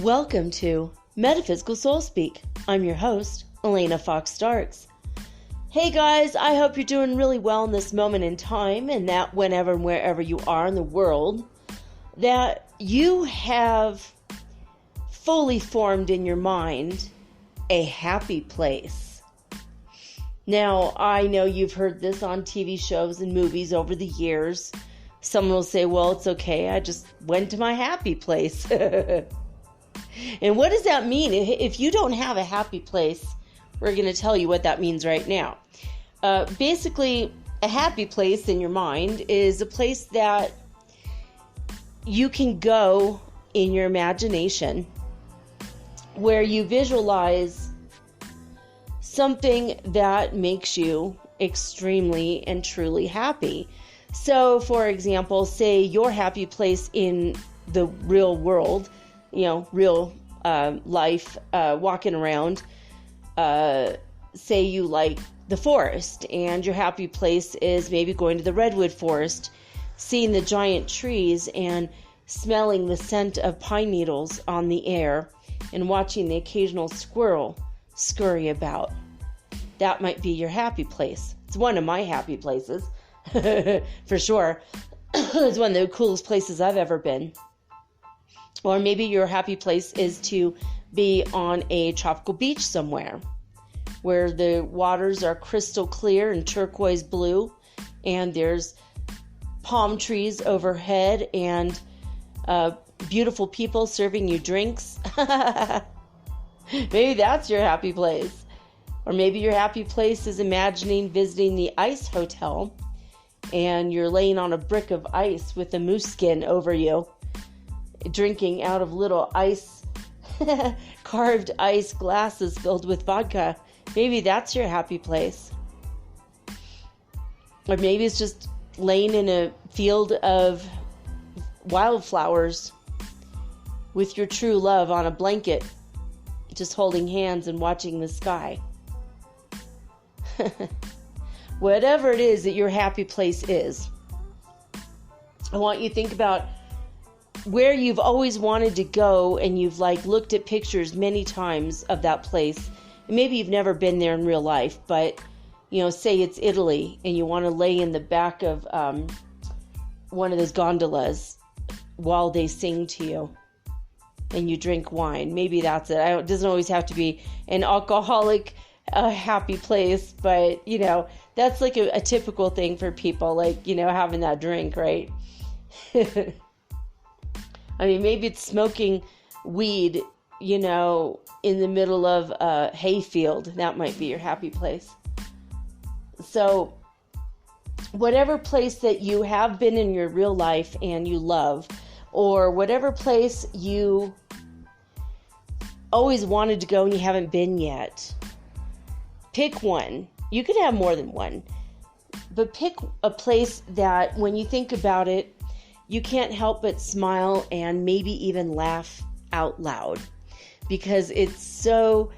Welcome to Metaphysical Soul Speak. I'm your host, Elena Fox Starks. Hey guys, I hope you're doing really well in this moment in time, and that whenever and wherever you are in the world, that you have fully formed in your mind a happy place. Now, I know you've heard this on TV shows and movies over the years. Someone will say, well, it's okay, I just went to my happy place. And what does that mean? If you don't have a happy place, we're going to tell you what that means right now. Basically, a happy place in your mind is a place that you can go in your imagination where you visualize something that makes you extremely and truly happy. So, for example, say your happy place in the real world, real life, walking around, say you like the forest, and your happy place is maybe going to the redwood forest, seeing the giant trees and smelling the scent of pine needles on the air, and watching the occasional squirrel scurry about. That might be your happy place. It's one of my happy places, for sure. It's one of the coolest places I've ever been. Or maybe your happy place is to be on a tropical beach somewhere where the waters are crystal clear and turquoise blue, and there's palm trees overhead and beautiful people serving you drinks. Maybe that's your happy place. Or maybe your happy place is imagining visiting the ice hotel, and you're laying on a brick of ice with a moose skin over you, drinking out of little ice, carved ice glasses filled with vodka. Maybe that's your happy place. Or maybe it's just laying in a field of wildflowers with your true love on a blanket, just holding hands and watching the sky. Whatever it is that your happy place is, I want you to think about where you've always wanted to go, and you've looked at pictures many times of that place. And maybe you've never been there in real life, but say it's Italy, and you want to lay in the back of one of those gondolas while they sing to you, and you drink wine. Maybe that's it. It doesn't always have to be an alcoholic happy place, but that's like a typical thing for people, having that drink, right? I mean, maybe it's smoking weed, in the middle of a hayfield. That might be your happy place. So, whatever place that you have been in your real life and you love, or whatever place you always wanted to go and you haven't been yet, pick one. You could have more than one, but pick a place that when you think about it, you can't help but smile and maybe even laugh out loud, because it's so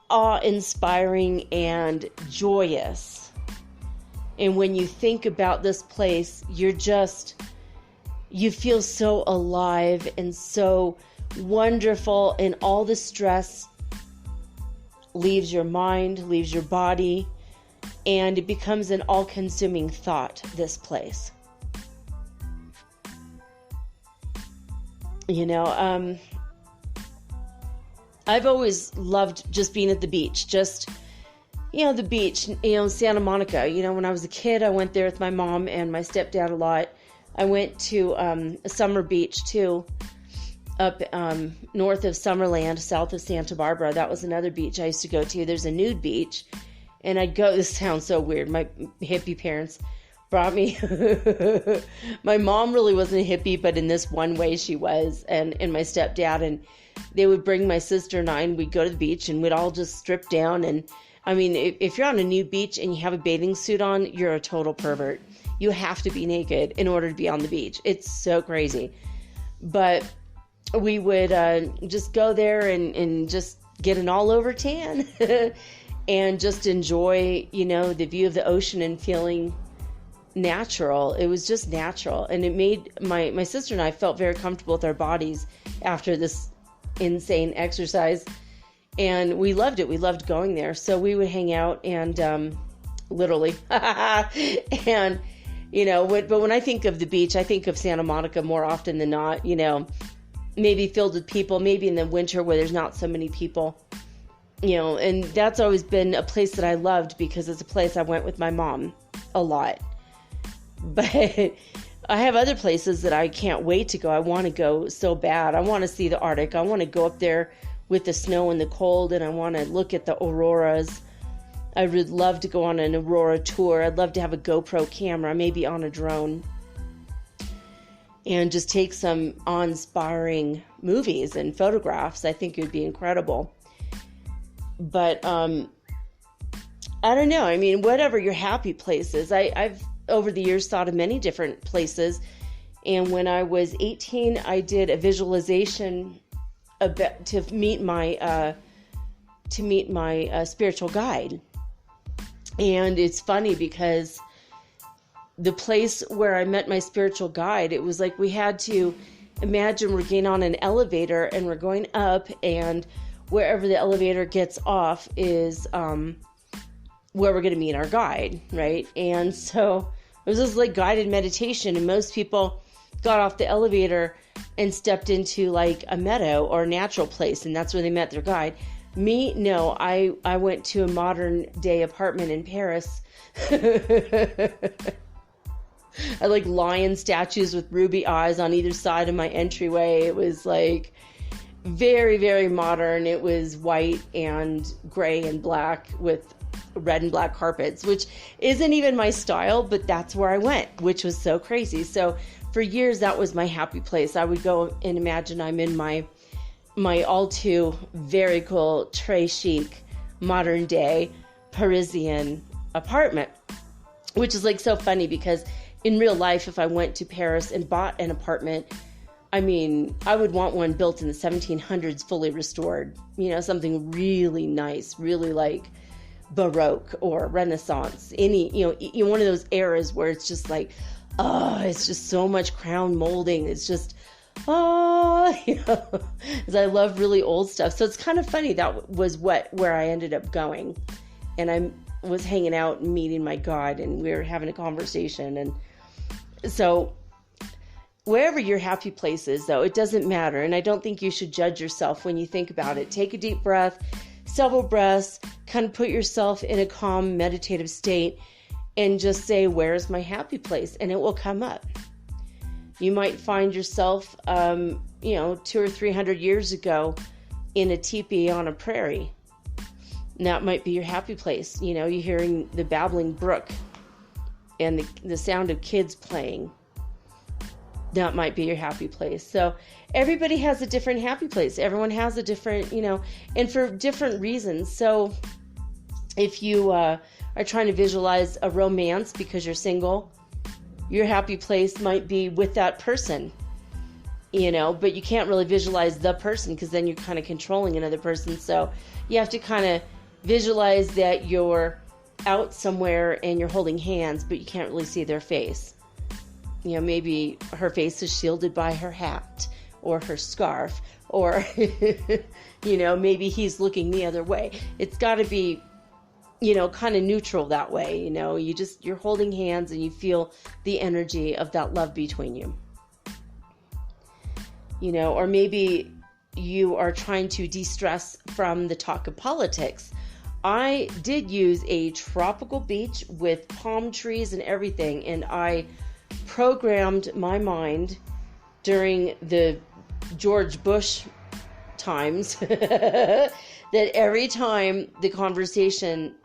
awe-inspiring and joyous. And when you think about this place, you feel so alive and so wonderful, and all the stress leaves your mind, leaves your body, and it becomes an all-consuming thought, this place. I've always loved just being at the beach, the beach, Santa Monica. When I was a kid, I went there with my mom and my stepdad a lot. I went to a summer beach too, up north of Summerland, south of Santa Barbara. That was another beach I used to go to. There's a nude beach. And I'd go, this sounds so weird. My hippie parents brought me. My mom really wasn't a hippie, but in this one way she was. And my stepdad. And they would bring my sister and I, and we'd go to the beach and we'd all just strip down. And I mean, if you're on a nude beach and you have a bathing suit on, you're a total pervert. You have to be naked in order to be on the beach. It's so crazy. But we would just go there and just get an all over tan and just enjoy, the view of the ocean and feeling natural. It was just natural. And it made my sister and I felt very comfortable with our bodies after this insane exercise. And we loved it. We loved going there. So we would hang out and literally. And, but when I think of the beach, I think of Santa Monica more often than not, maybe filled with people, maybe in the winter where there's not so many people, and that's always been a place that I loved because it's a place I went with my mom a lot. But I have other places that I can't wait to go. I want to go so bad. I want to see the Arctic. I want to go up there with the snow and the cold, and I want to look at the auroras. I would love to go on an aurora tour. I'd love to have a GoPro camera, maybe on a drone, and just take some awe-inspiring movies and photographs. I think it would be incredible. But I don't know. I mean, whatever your happy place is. I've over the years thought of many different places. And when I was 18, I did a visualization to meet my spiritual guide. And it's funny because the place where I met my spiritual guide, it was like we had to imagine we're getting on an elevator and we're going up, and wherever the elevator gets off is where we're going to meet our guide, right? And so it was this like guided meditation, and most people got off the elevator and stepped into like a meadow or a natural place, and that's where they met their guide. Me, no, I went to a modern day apartment in Paris. I like lion statues with ruby eyes on either side of my entryway. It was like very, very modern. It was white and gray and black with red and black carpets, which isn't even my style, but that's where I went, which was so crazy. So for years, that was my happy place. I would go and imagine I'm in my all too very cool, très chic, modern day Parisian apartment, which is like so funny because in real life, if I went to Paris and bought an apartment, I mean, I would want one built in the 1700s, fully restored, something really nice, really like Baroque or Renaissance, any, one of those eras where it's just like, oh, it's just so much crown molding. It's just, because I love really old stuff. So it's kind of funny. That was where I ended up going. And I was hanging out and meeting my God, and we were having a conversation. And so wherever your happy place is, though, it doesn't matter. And I don't think you should judge yourself when you think about it. Take a deep breath, several breaths, kind of put yourself in a calm, meditative state, and just say, where's my happy place? And it will come up. You might find yourself, 200 or 300 years ago in a teepee on a prairie. And that might be your happy place. You're hearing the babbling brook and the sound of kids playing. That might be your happy place. So everybody has a different happy place. Everyone has a different, and for different reasons. So if you are trying to visualize a romance because you're single, your happy place might be with that person, but you can't really visualize the person because then you're kind of controlling another person. So you have to kind of visualize that you're out somewhere and you're holding hands, but you can't really see their face. Maybe her face is shielded by her hat or her scarf, or, maybe he's looking the other way. It's got to be, kind of neutral that way. You're holding hands and you feel the energy of that love between you. Or maybe you are trying to de-stress from the talk of politics. I did use a tropical beach with palm trees and everything, and I programmed my mind during the George Bush times, that every time the conversation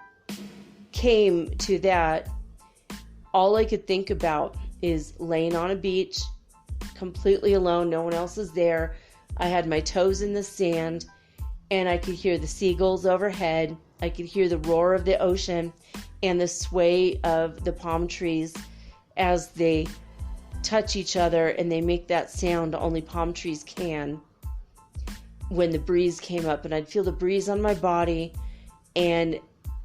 came to that, all I could think about is laying on a beach, completely alone, no one else is there. I had my toes in the sand, and I could hear the seagulls overhead. I could hear the roar of the ocean and the sway of the palm trees as they touch each other, and they make that sound only palm trees can when the breeze came up. And I'd feel the breeze on my body, and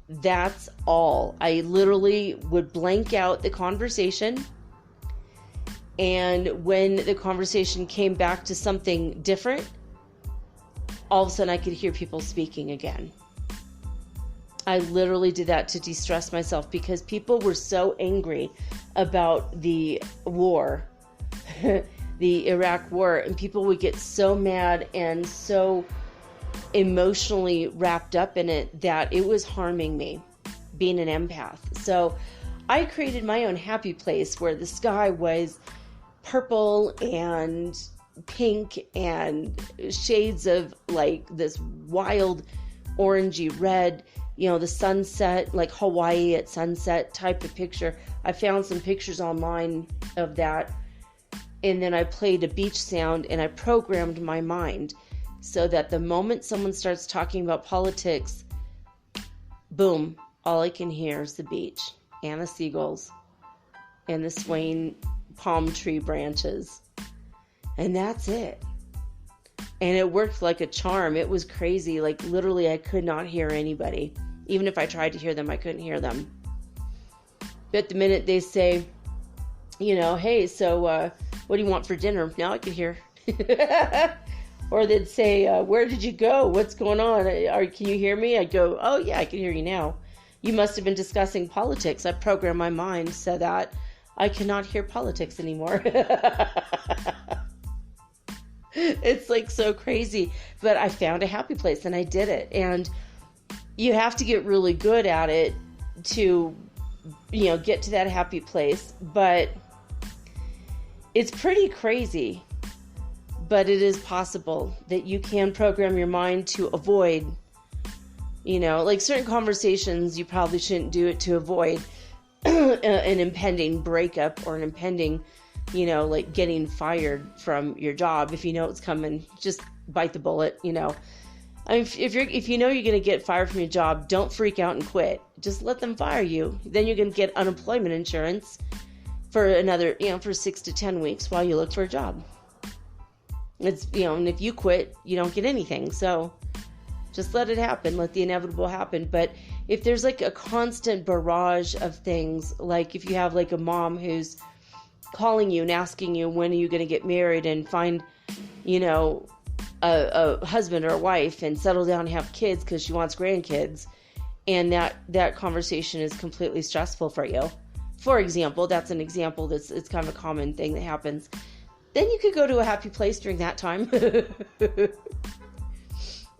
that's all. I literally would blank out the conversation, and when the conversation came back to something different, all of a sudden I could hear people speaking again. I literally did that to de-stress myself because people were so angry about the war, the Iraq war, and people would get so mad and so emotionally wrapped up in it that it was harming me, being an empath. So I created my own happy place where the sky was purple and pink and shades of like this wild orangey red, the sunset, like Hawaii at sunset type of picture. I found some pictures online of that, and then I played a beach sound, and I programmed my mind so that the moment someone starts talking about politics, boom, all I can hear is the beach and the seagulls and the swaying palm tree branches. And that's it. And it worked like a charm. It was crazy. Like literally I could not hear anybody. Even if I tried to hear them, I couldn't hear them. But the minute they say, hey, so what do you want for dinner? Now I can hear. Or they'd say, where did you go? What's going on? Can you hear me? I'd go, oh yeah, I can hear you now. You must have been discussing politics. I programmed my mind so that I cannot hear politics anymore. It's like so crazy. But I found a happy place and I did it. And you have to get really good at it to, get to that happy place. But it's pretty crazy. But it is possible that you can program your mind to avoid, like certain conversations, you probably shouldn't do it to avoid an impending breakup or an impending, like getting fired from your job. If you know it's coming, just bite the bullet, If you know you're going to get fired from your job, don't freak out and quit. Just let them fire you. Then you're going to get unemployment insurance for another, for 6 to 10 weeks while you look for a job. It's, and if you quit, you don't get anything. So just let it happen. Let the inevitable happen. But if there's like a constant barrage of things, like if you have like a mom who's calling you and asking you, when are you going to get married and find, a husband or a wife and settle down and have kids because she wants grandkids, and that conversation is completely stressful for you. For example, that's an example it's kind of a common thing that happens. Then you could go to a happy place during that time.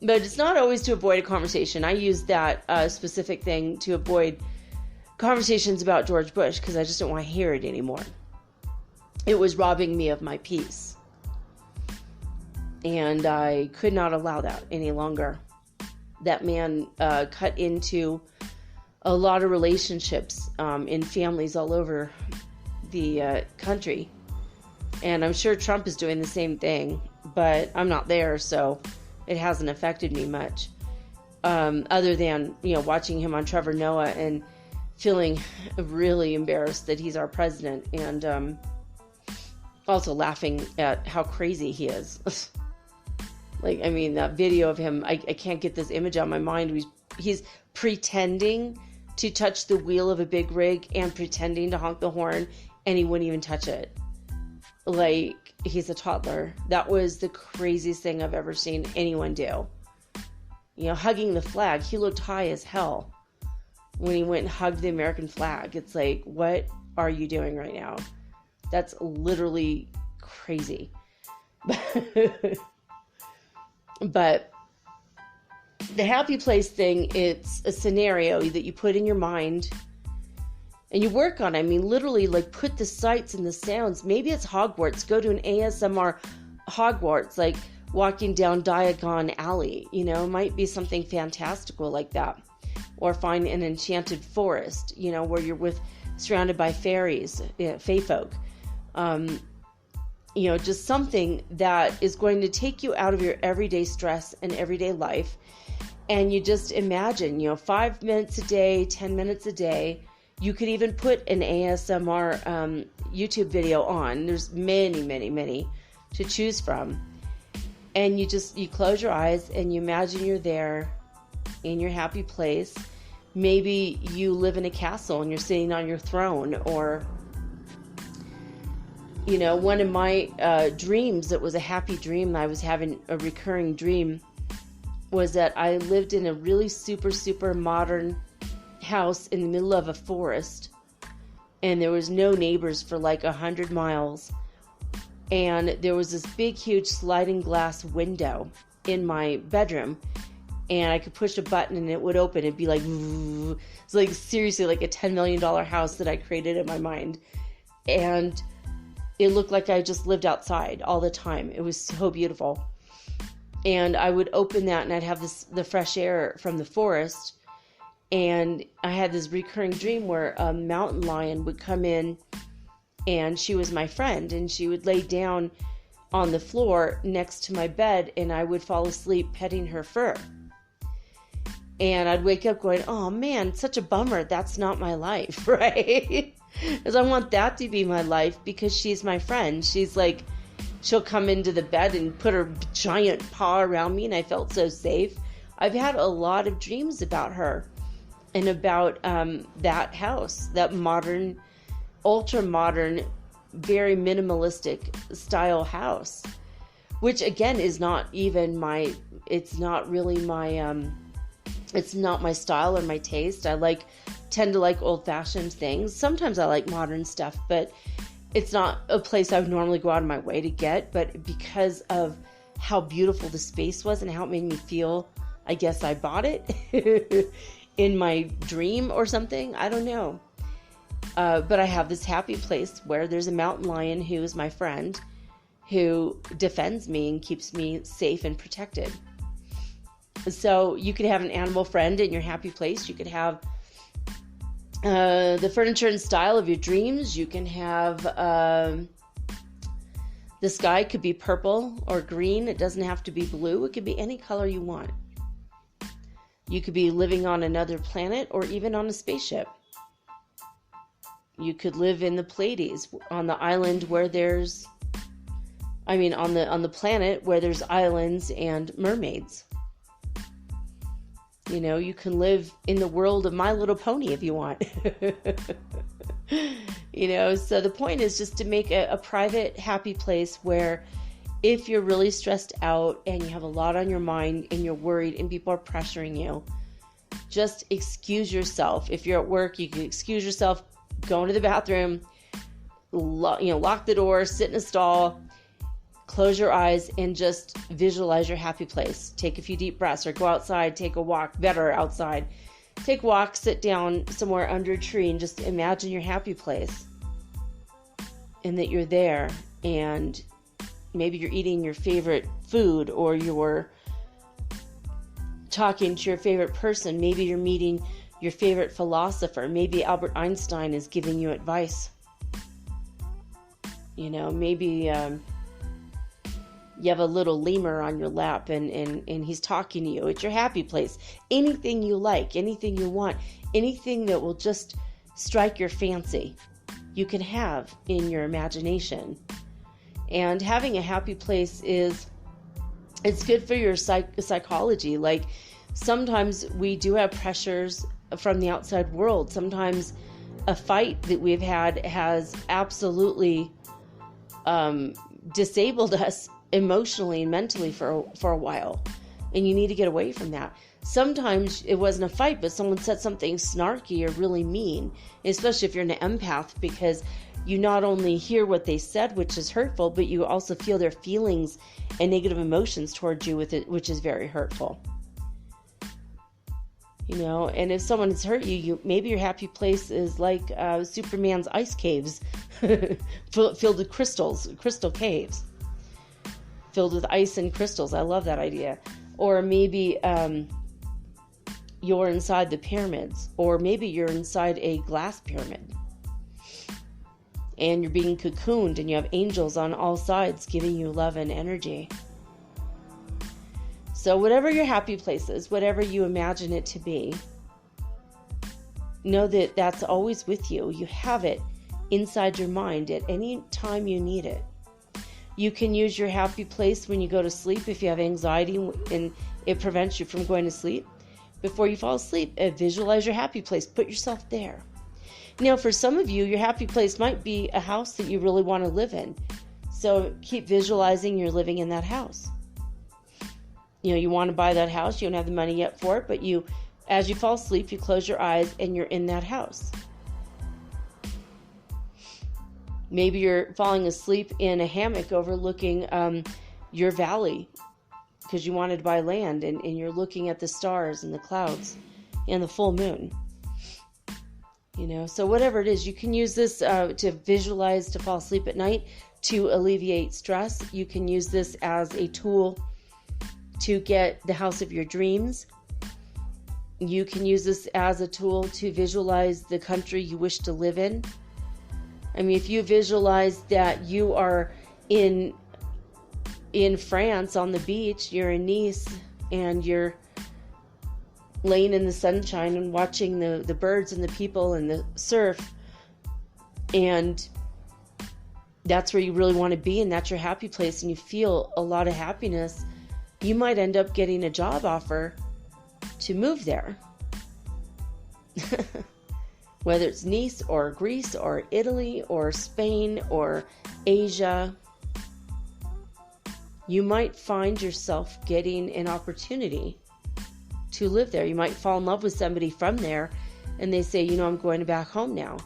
But it's not always to avoid a conversation. I used that specific thing to avoid conversations about George Bush because I just don't want to hear it anymore. It was robbing me of my peace. And I could not allow that any longer. That man cut into a lot of relationships in families all over the country. And I'm sure Trump is doing the same thing, but I'm not there, so it hasn't affected me much. Other than, watching him on Trevor Noah and feeling really embarrassed that he's our president, and also laughing at how crazy he is. That video of him, I can't get this image out of my mind. He's pretending to touch the wheel of a big rig and pretending to honk the horn, and he wouldn't even touch it. Like he's a toddler. That was the craziest thing I've ever seen anyone do. Hugging the flag. He looked high as hell when he went and hugged the American flag. It's like, what are you doing right now? That's literally crazy. But the happy place thing, it's a scenario that you put in your mind and you work on it. Literally, like, put the sights and the sounds. Maybe it's Hogwarts. Go to an ASMR Hogwarts, like walking down Diagon Alley, it might be something fantastical like that. Or find an enchanted forest, where you're surrounded by fairies, fae folk. Just something that is going to take you out of your everyday stress and everyday life. And you just imagine, 5 minutes a day, 10 minutes a day. You could even put an ASMR YouTube video on. There's many, many, many to choose from. And you close your eyes and you imagine you're there in your happy place. Maybe you live in a castle and you're sitting on your throne, or one of my dreams, it was a happy dream. I was having a recurring dream, was that I lived in a really super, super modern house in the middle of a forest, and there was no neighbors for like 100 miles. And there was this big, huge sliding glass window in my bedroom, and I could push a button and it would open. It'd be like, it's like seriously like a $10 million house that I created in my mind. And it looked like I just lived outside all the time. It was so beautiful. And I would open that and I'd have the fresh air from the forest. And I had this recurring dream where a mountain lion would come in, and she was my friend, and she would lay down on the floor next to my bed, and I would fall asleep petting her fur. And I'd wake up going, oh man, such a bummer. That's not my life, right? Because I want that to be my life, because she's my friend. She's like, she'll come into the bed and put her giant paw around me, and I felt so safe. I've had a lot of dreams about her and about that house, that modern, ultra modern, very minimalistic style house, which again is not even it's not really my, it's not my style or my taste. I tend to like old fashioned things. Sometimes I like modern stuff, but it's not a place I would normally go out of my way to get. But because of how beautiful the space was and how it made me feel, I guess I bought it in my dream or something. I don't know. But I have this happy place where there's a mountain lion who is my friend, who defends me and keeps me safe and protected. So you could have an animal friend in your happy place. You could have the furniture and style of your dreams. You can have the sky could be purple or green. It doesn't have to be blue. It could be any color you want. You could be living on another planet or even on a spaceship. You could live in the Pleiades, on the island where there's, on the planet where there's islands and mermaids. You can live in the world of My Little Pony if you want. So the point is just to make a private, happy place where if you're really stressed out and you have a lot on your mind and you're worried and people are pressuring you, just excuse yourself. If you're at work, you can excuse yourself, go into the bathroom, lock the door, sit in a stall, close your eyes, and just visualize your happy place. Take a few deep breaths, or go outside, take a walk, better outside. Take a walk, sit down somewhere under a tree, and just imagine your happy place. And that you're there, and maybe you're eating your favorite food, or you're talking to your favorite person. Maybe you're meeting your favorite philosopher. Maybe Albert Einstein is giving you advice. Maybe you have a little lemur on your lap and he's talking to you. It's your happy place. Anything you like, anything you want, anything that will just strike your fancy, you can have in your imagination. And having a happy place it's good for your psychology. Like, sometimes we do have pressures from the outside world. Sometimes a fight that we've had has absolutely disabled us emotionally and mentally for a while, and you need to get away from that. Sometimes it wasn't a fight, but someone said something snarky or really mean, especially if you're an empath, because you not only hear what they said, which is hurtful, but you also feel their feelings and negative emotions towards you with it, which is very hurtful. And if someone has hurt you, maybe your happy place is like Superman's ice caves filled with crystal caves. filled with ice and crystals. I love that idea. Or maybe you're inside the pyramids, or maybe you're inside a glass pyramid and you're being cocooned and you have angels on all sides giving you love and energy. So whatever your happy place is, whatever you imagine it to be, know that that's always with you. You have it inside your mind at any time you need it. You can use your happy place when you go to sleep if you have anxiety and it prevents you from going to sleep. Before you fall asleep, visualize your happy place. Put yourself there. Now, for some of you, your happy place might be a house that you really want to live in. So keep visualizing you're living in that house. You know, you want to buy that house. You don't have the money yet for it, but as you fall asleep, you close your eyes and you're in that house. Maybe you're falling asleep in a hammock overlooking your valley because you wanted to buy land, and you're looking at the stars and the clouds and the full moon. You know, so whatever it is, you can use this to visualize, to fall asleep at night, to alleviate stress. You can use this as a tool to get the house of your dreams. You can use this as a tool to visualize the country you wish to live in. I mean, if you visualize that you are in France on the beach, you're in Nice, and you're laying in the sunshine and watching the birds and the people and the surf, and that's where you really want to be, and that's your happy place, and you feel a lot of happiness, you might end up getting a job offer to move there. Whether it's Nice or Greece or Italy or Spain or Asia, you might find yourself getting an opportunity to live there. You might fall in love with somebody from there and they say, you know, I'm going back home now.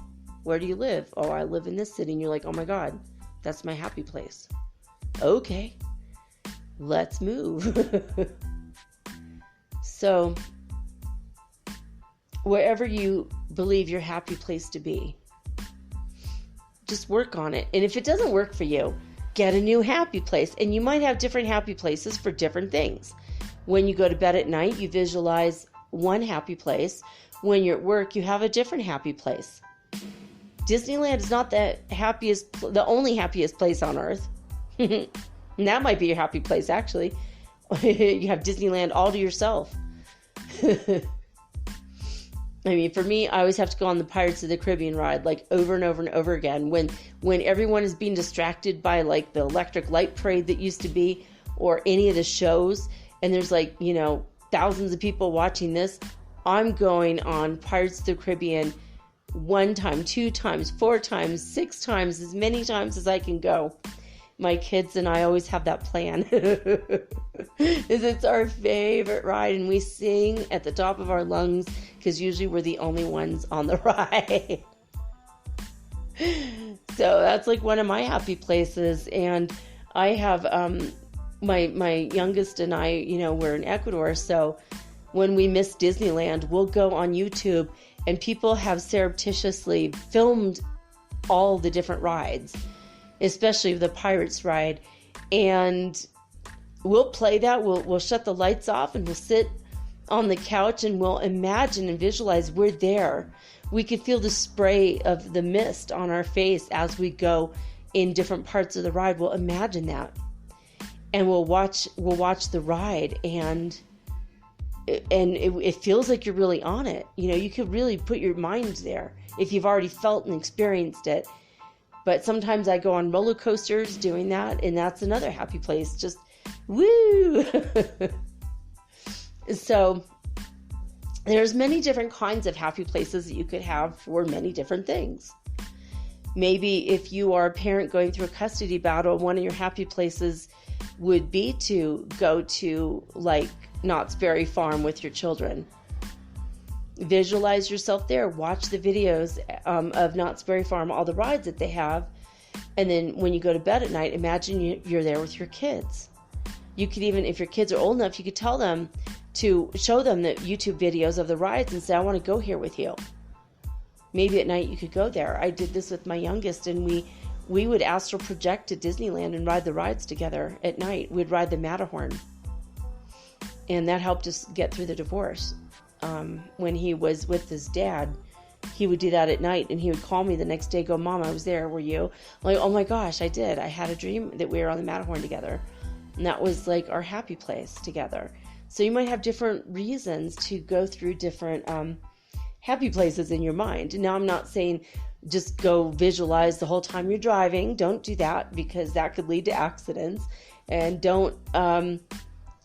Where do you live? Oh, I live in this city. And you're like, oh my God, that's my happy place. Okay, let's move. So wherever you believe your happy place to be, just work on it. And if it doesn't work for you, get a new happy place. And you might have different happy places for different things. When you go to bed at night, you visualize one happy place. When you're at work, you have a different happy place. Disneyland is not the only happiest place on earth. And that might be your happy place, actually. You have Disneyland all to yourself. I mean, for me, I always have to go on the Pirates of the Caribbean ride, like over and over and over again. When everyone is being distracted by like the electric light parade that used to be, or any of the shows, and there's like, you know, thousands of people watching this, I'm going on Pirates of the Caribbean 1 time, 2 times, 4 times, 6 times, as many times as I can go. My kids and I always have that plan. It's our favorite ride, and we sing at the top of our lungs because usually we're the only ones on the ride. So that's like one of my happy places. And I have my youngest and I, you know, we're in Ecuador, so when we miss Disneyland, we'll go on YouTube, and people have surreptitiously filmed all the different rides, especially the Pirates ride, and we'll play that. We'll shut the lights off, and we'll sit on the couch, and we'll imagine and visualize we're there. We could feel the spray of the mist on our face as we go in different parts of the ride. We'll imagine that, and we'll watch the ride, and it feels like you're really on it. You know, you could really put your mind there if you've already felt and experienced it. But sometimes I go on roller coasters doing that, and that's another happy place. Just woo! So there's many different kinds of happy places that you could have for many different things. Maybe if you are a parent going through a custody battle, one of your happy places would be to go to like Knott's Berry Farm with your children. Visualize yourself there. Watch the videos of Knott's Berry Farm, all the rides that they have. And then when you go to bed at night, imagine you're there with your kids. You could even, if your kids are old enough, you could tell them to show them the YouTube videos of the rides and say, I want to go here with you. Maybe at night you could go there. I did this with my youngest, and we would astral project to Disneyland and ride the rides together at night. We'd ride the Matterhorn. And that helped us get through the divorce. When he was with his dad, he would do that at night, and he would call me the next day, go, Mom, I was there, were you? I'm like, oh my gosh, I did. I had a dream that we were on the Matterhorn together. And that was like our happy place together. So you might have different reasons to go through different happy places in your mind. Now, I'm not saying just go visualize the whole time you're driving. Don't do that, because that could lead to accidents. And don't,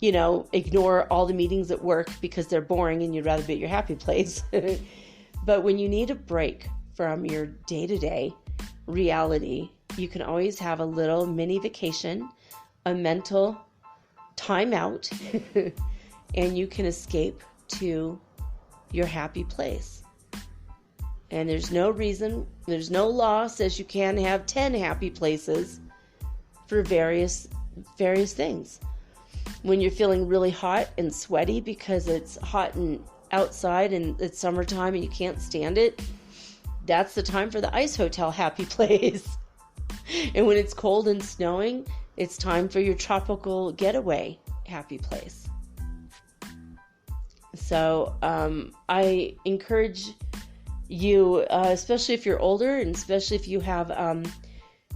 ignore all the meetings at work because they're boring and you'd rather be at your happy place. But when you need a break from your day-to-day reality, you can always have a little mini vacation, a mental timeout, and you can escape to your happy place. And there's no law says you can have 10 happy places for various things. When you're feeling really hot and sweaty because it's hot and outside and it's summertime and you can't stand it, that's the time for the ice hotel happy place. And when it's cold and snowing, it's time for your tropical getaway happy place. So I encourage you, especially if you're older, and especially if you have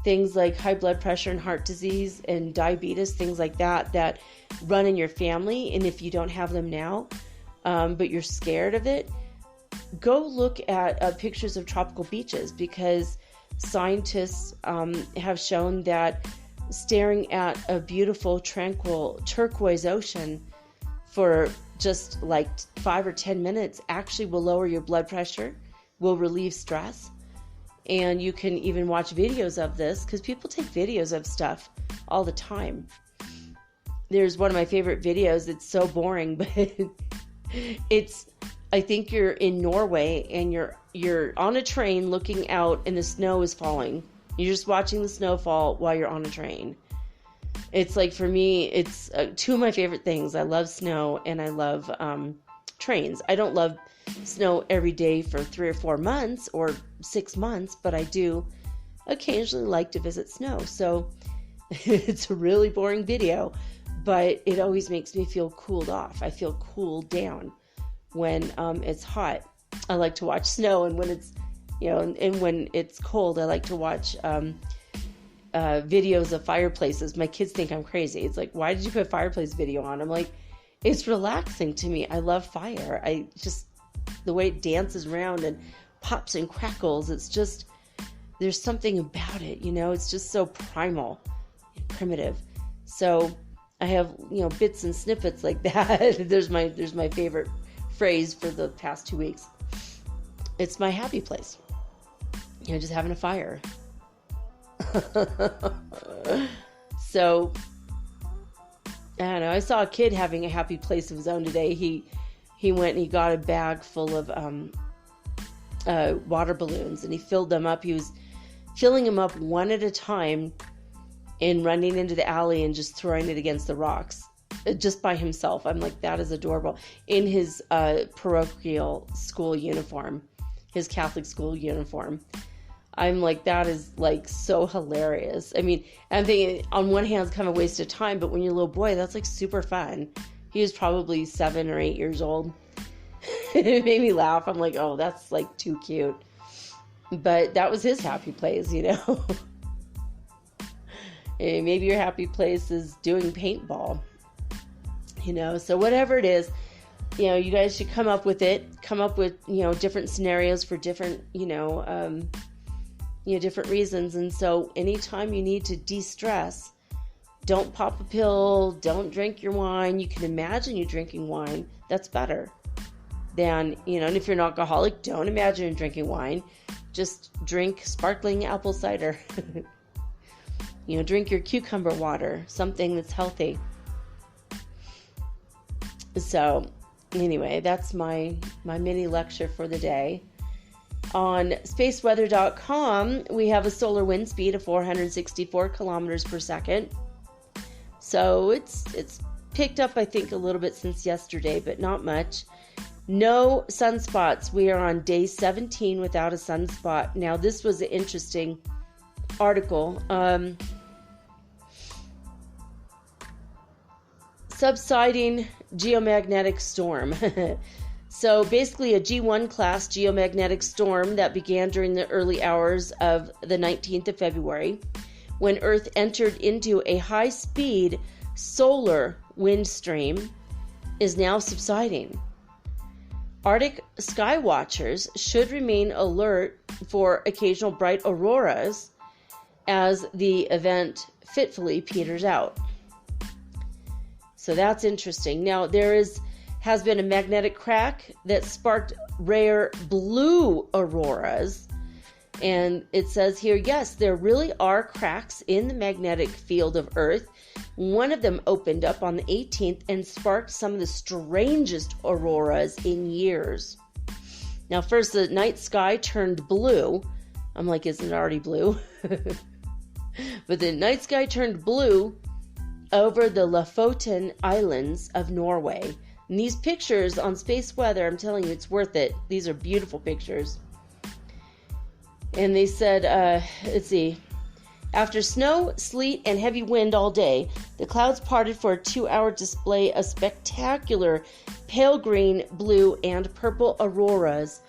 things like high blood pressure and heart disease and diabetes, things like that run in your family. And if you don't have them now, but you're scared of it, go look at pictures of tropical beaches, because scientists have shown that staring at a beautiful, tranquil, turquoise ocean for just like 5 or 10 minutes actually will lower your blood pressure, will relieve stress. And you can even watch videos of this, because people take videos of stuff all the time. There's one of my favorite videos. It's so boring, but I think you're in Norway and you're on a train looking out and the snow is falling. You're just watching the snow fall while you're on a train. It's like, for me, it's two of my favorite things. I love snow and I love trains. I don't love snow every day for 3 or 4 months or 6 months, but I do occasionally like to visit snow. So it's a really boring video, but it always makes me feel cooled off. I feel cooled down when it's hot. I like to watch snow, and when it's, and when it's cold, I like to watch videos of fireplaces. My kids think I'm crazy. It's like, why did you put a fireplace video on? I'm like, it's relaxing to me. I love fire. The way it dances around and pops and crackles, it's just, there's something about it, it's just so primal and primitive. So I have, bits and snippets like that. There's my favorite phrase for the past 2 weeks. It's my happy place. Just having a fire. So, I don't know. I saw a kid having a happy place of his own today. He went and he got a bag full of water balloons, and he filled them up. He was filling them up one at a time and running into the alley and just throwing it against the rocks just by himself. I'm like, that is adorable. In his parochial school uniform, his Catholic school uniform. I'm like, that is like so hilarious. I mean, I'm thinking on one hand it's kind of a waste of time, but when you're a little boy, that's like super fun. He was probably 7 or 8 years old. It made me laugh. I'm like, oh, that's like too cute. But that was his happy place, And maybe your happy place is doing paintball, So whatever it is, you guys should come up with it. Come up with, different scenarios for different, different reasons. And so anytime you need to de-stress, don't pop a pill, don't drink your wine. You can imagine you drinking wine. That's better than, and if you're an alcoholic, don't imagine you're drinking wine. Just drink sparkling apple cider. Drink your cucumber water, something that's healthy. So anyway, that's my mini lecture for the day. On spaceweather.com, we have a solar wind speed of 464 kilometers per second. So it's picked up, I think, a little bit since yesterday, but not much. No sunspots. We are on day 17 without a sunspot. Now, this was an interesting article. Subsiding geomagnetic storm. So basically a G1 class geomagnetic storm that began during the early hours of the 19th of February when Earth entered into a high-speed solar wind stream is now subsiding. Arctic sky watchers should remain alert for occasional bright auroras as the event fitfully peters out. So that's interesting. Now, has been a magnetic crack that sparked rare blue auroras. And it says here, yes, there really are cracks in the magnetic field of Earth. One of them opened up on the 18th and sparked some of the strangest auroras in years. Now, first, the night sky turned blue. I'm like, isn't it already blue? But the night sky turned blue over the Lofoten Islands of Norway. And these pictures on Space Weather, I'm telling you, it's worth it. These are beautiful pictures. And they said, let's see, after snow, sleet, and heavy wind all day, the clouds parted for a 2-hour display of spectacular pale green, blue, and purple auroras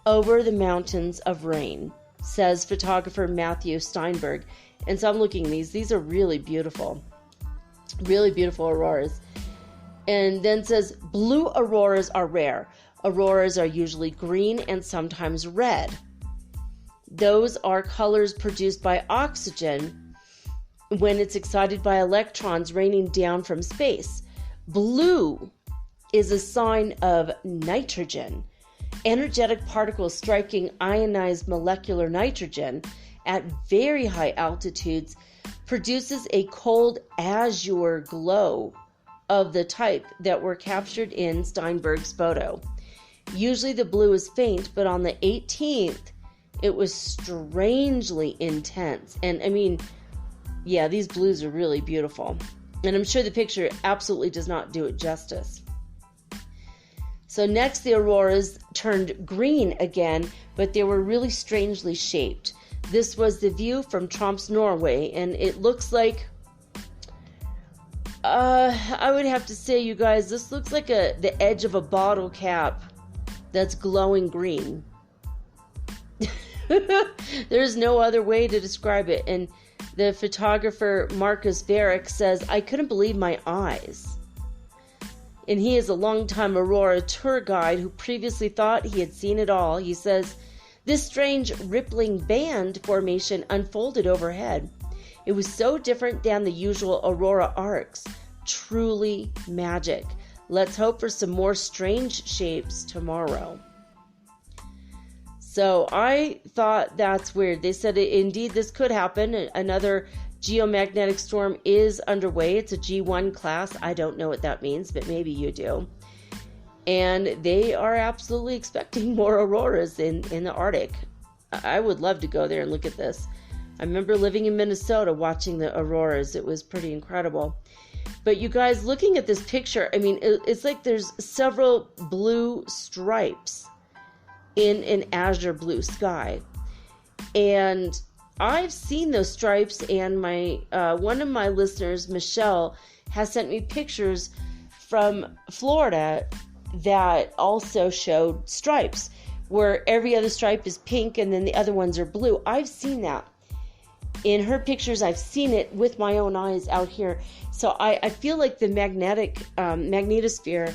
over the mountains of rain, says photographer Matthew Steinberg. And so I'm looking at these. These are really beautiful auroras. And then says, blue auroras are rare. Auroras are usually green and sometimes red. Those are colors produced by oxygen when it's excited by electrons raining down from space. Blue is a sign of nitrogen. Energetic particles striking ionized molecular nitrogen at very high altitudes produces a cold azure glow of the type that were captured in Steinberg's photo. Usually the blue is faint, but on the 18th, it was strangely intense. And I mean, yeah, these blues are really beautiful. And I'm sure the picture absolutely does not do it justice. So next, the auroras turned green again, but they were really strangely shaped. This was the view from Tromsø, Norway, and it looks like, I would have to say, you guys, this looks like the edge of a bottle cap that's glowing green. There's no other way to describe it. And the photographer Marcus Varick says, I couldn't believe my eyes. And he is a longtime Aurora tour guide who previously thought he had seen it all. He says, this strange rippling band formation unfolded overhead. It was so different than the usual aurora arcs. Truly magic. Let's hope for some more strange shapes tomorrow. So I thought that's weird. They said indeed this could happen. Another geomagnetic storm is underway. It's a G1 class. I don't know what that means, but maybe you do. And they are absolutely expecting more auroras in the Arctic. I would love to go there and look at this. I remember living in Minnesota watching the auroras. It was pretty incredible. But you guys, looking at this picture, I mean, it's like there's several blue stripes in an azure blue sky. And I've seen those stripes, and my one of my listeners, Michelle, has sent me pictures from Florida that also showed stripes, where every other stripe is pink and then the other ones are blue. I've seen that. In her pictures, I've seen it with my own eyes out here. So I feel like the magnetosphere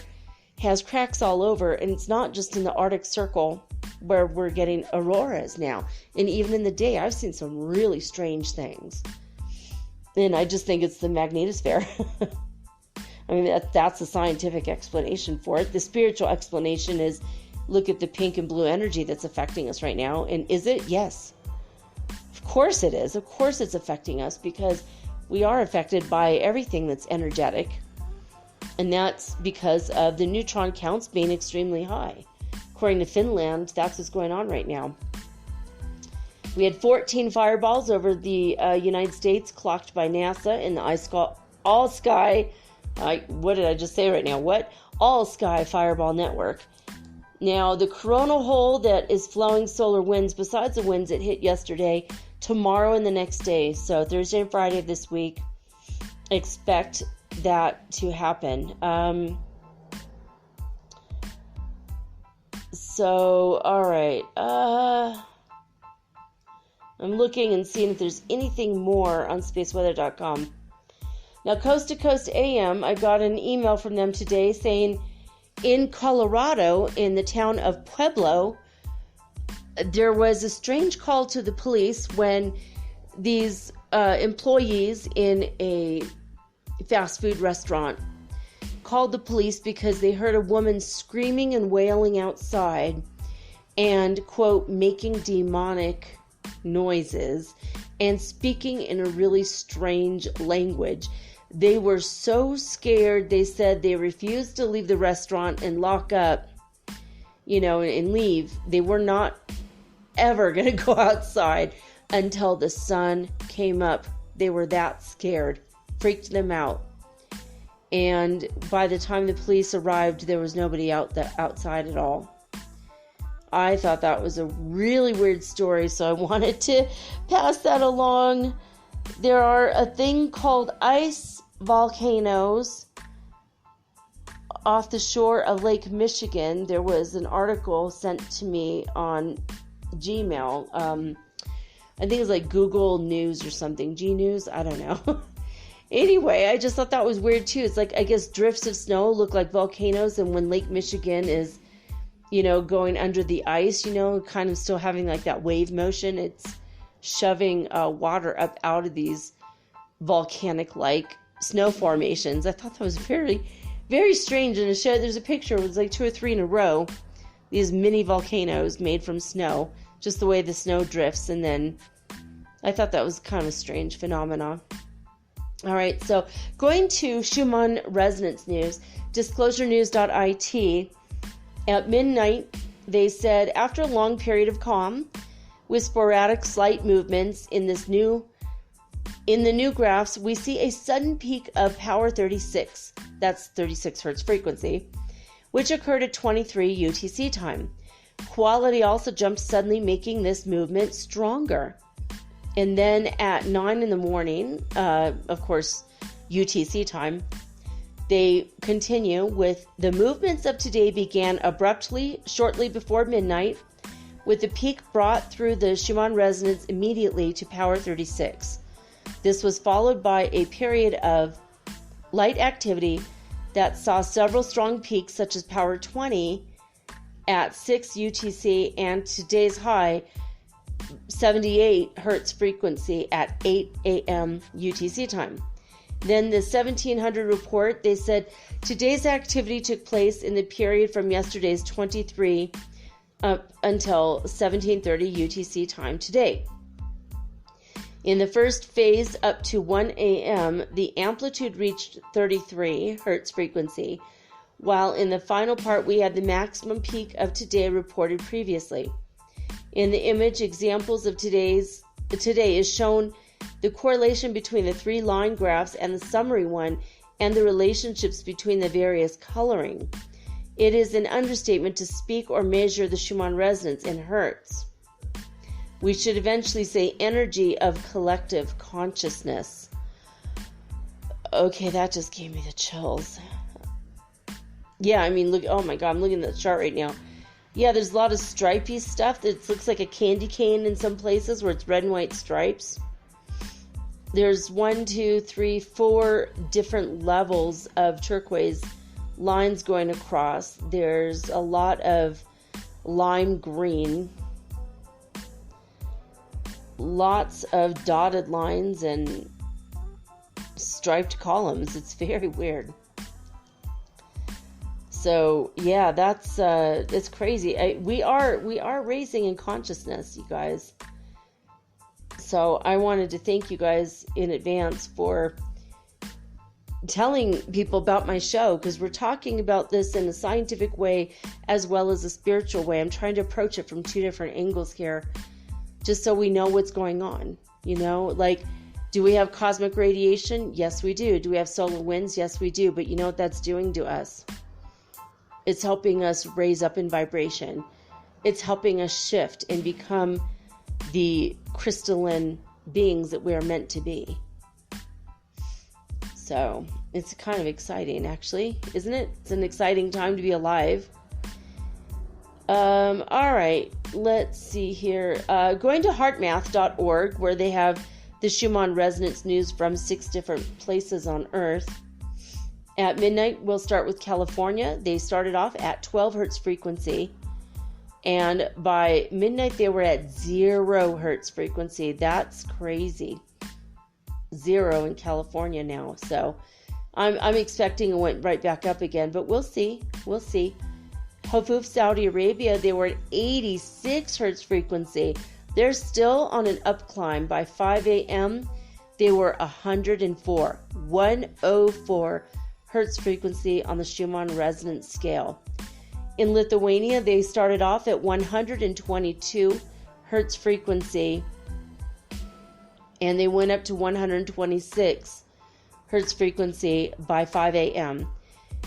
has cracks all over, and it's not just in the Arctic Circle where we're getting auroras now. And even in the day, I've seen some really strange things. And I just think it's the magnetosphere. I mean, that's the scientific explanation for it. The spiritual explanation is, look at the pink and blue energy that's affecting us right now. And is it? Yes. Of course it is. Of course it's affecting us, because we are affected by everything that's energetic. And that's because of the neutron counts being extremely high. According to Finland, that's what's going on right now. We had 14 fireballs over the United States clocked by NASA in the all-sky, what did I just say right now? What? All-sky fireball network. Now, the coronal hole that is flowing solar winds, besides the winds it hit yesterday, tomorrow and the next day. So Thursday and Friday of this week, expect that to happen. So, all right. I'm looking and seeing if there's anything more on spaceweather.com. Now, Coast to Coast AM, I got an email from them today saying in Colorado, in the town of Pueblo, there was a strange call to the police when these employees in a fast food restaurant called the police because they heard a woman screaming and wailing outside and, quote, making demonic noises and speaking in a really strange language. They were so scared, they said they refused to leave the restaurant and lock up, and leave. They were not ever going to go outside until the sun came up. They were that scared. Freaked them out. And by the time the police arrived, there was nobody outside at all. I thought that was a really weird story, so I wanted to pass that along. There are a thing called ice volcanoes off the shore of Lake Michigan. There was an article sent to me on Gmail. I think it was like Google News or something. G News? I don't know. Anyway, I just thought that was weird too. It's like, I guess drifts of snow look like volcanoes, and when Lake Michigan is, going under the ice, kind of still having like that wave motion, it's shoving water up out of these volcanic-like snow formations. I thought that was very, very strange. And there's a picture, it was like 2 or 3 in a row, these mini volcanoes made from snow, just the way the snow drifts. And then I thought that was kind of a strange phenomenon. All right, so going to Schumann Resonance News, disclosurenews.it, at midnight, they said, after a long period of calm, with sporadic slight movements in the new graphs, we see a sudden peak of power 36, that's 36 hertz frequency, which occurred at 23 UTC time. Quality also jumped suddenly, making this movement stronger. And then at 9 in the morning, of course, UTC time, they continue with the movements of today began abruptly shortly before midnight, with the peak brought through the Schumann resonance immediately to power 36. This was followed by a period of light activity that saw several strong peaks such as power 20 at 6 UTC and today's high 78 hertz frequency at 8 a.m. UTC time. Then the 1700 report, they said today's activity took place in the period from yesterday's 23 up until 1730 UTC time today. In the first phase up to 1 a.m., the amplitude reached 33 hertz frequency, while in the final part we had the maximum peak of today reported previously. In the image, examples of today is shown the correlation between the 3 line graphs and the summary one and the relationships between the various coloring. It is an understatement to speak or measure the Schumann resonance in hertz. We should eventually say energy of collective consciousness. Okay, that just gave me the chills. Yeah, I mean, look, oh my God, I'm looking at the chart right now. Yeah, there's a lot of stripy stuff that looks like a candy cane in some places where it's red and white stripes. There's 1, 2, 3, 4 different levels of turquoise lines going across. There's a lot of lime green. Lots of dotted lines and striped columns. It's very weird. So yeah, that's it's crazy. We are raising in consciousness, you guys. So I wanted to thank you guys in advance for telling people about my show, because we're talking about this in a scientific way as well as a spiritual way. I'm trying to approach it from 2 different angles here, just so we know what's going on. Like, do we have cosmic radiation? Yes, we do. Do we have solar winds? Yes, we do. But you know what that's doing to us? It's helping us raise up in vibration. It's helping us shift and become the crystalline beings that we are meant to be. So it's kind of exciting, actually, isn't it? It's an exciting time to be alive. All right, let's see here. Going to heartmath.org, where they have the Schumann Resonance news from 6 different places on Earth. At midnight, we'll start with California. They started off at 12 hertz frequency. And by midnight, they were at 0 hertz frequency. That's crazy. 0 in California now. So I'm expecting it went right back up again, but we'll see. We'll see. Hofuf, Saudi Arabia, they were at 86 hertz frequency. They're still on an up climb. By 5 a.m., they were 104 hertz frequency on the Schumann Resonance scale. In Lithuania, they started off at 122 hertz frequency, and they went up to 126 hertz frequency by 5 a.m.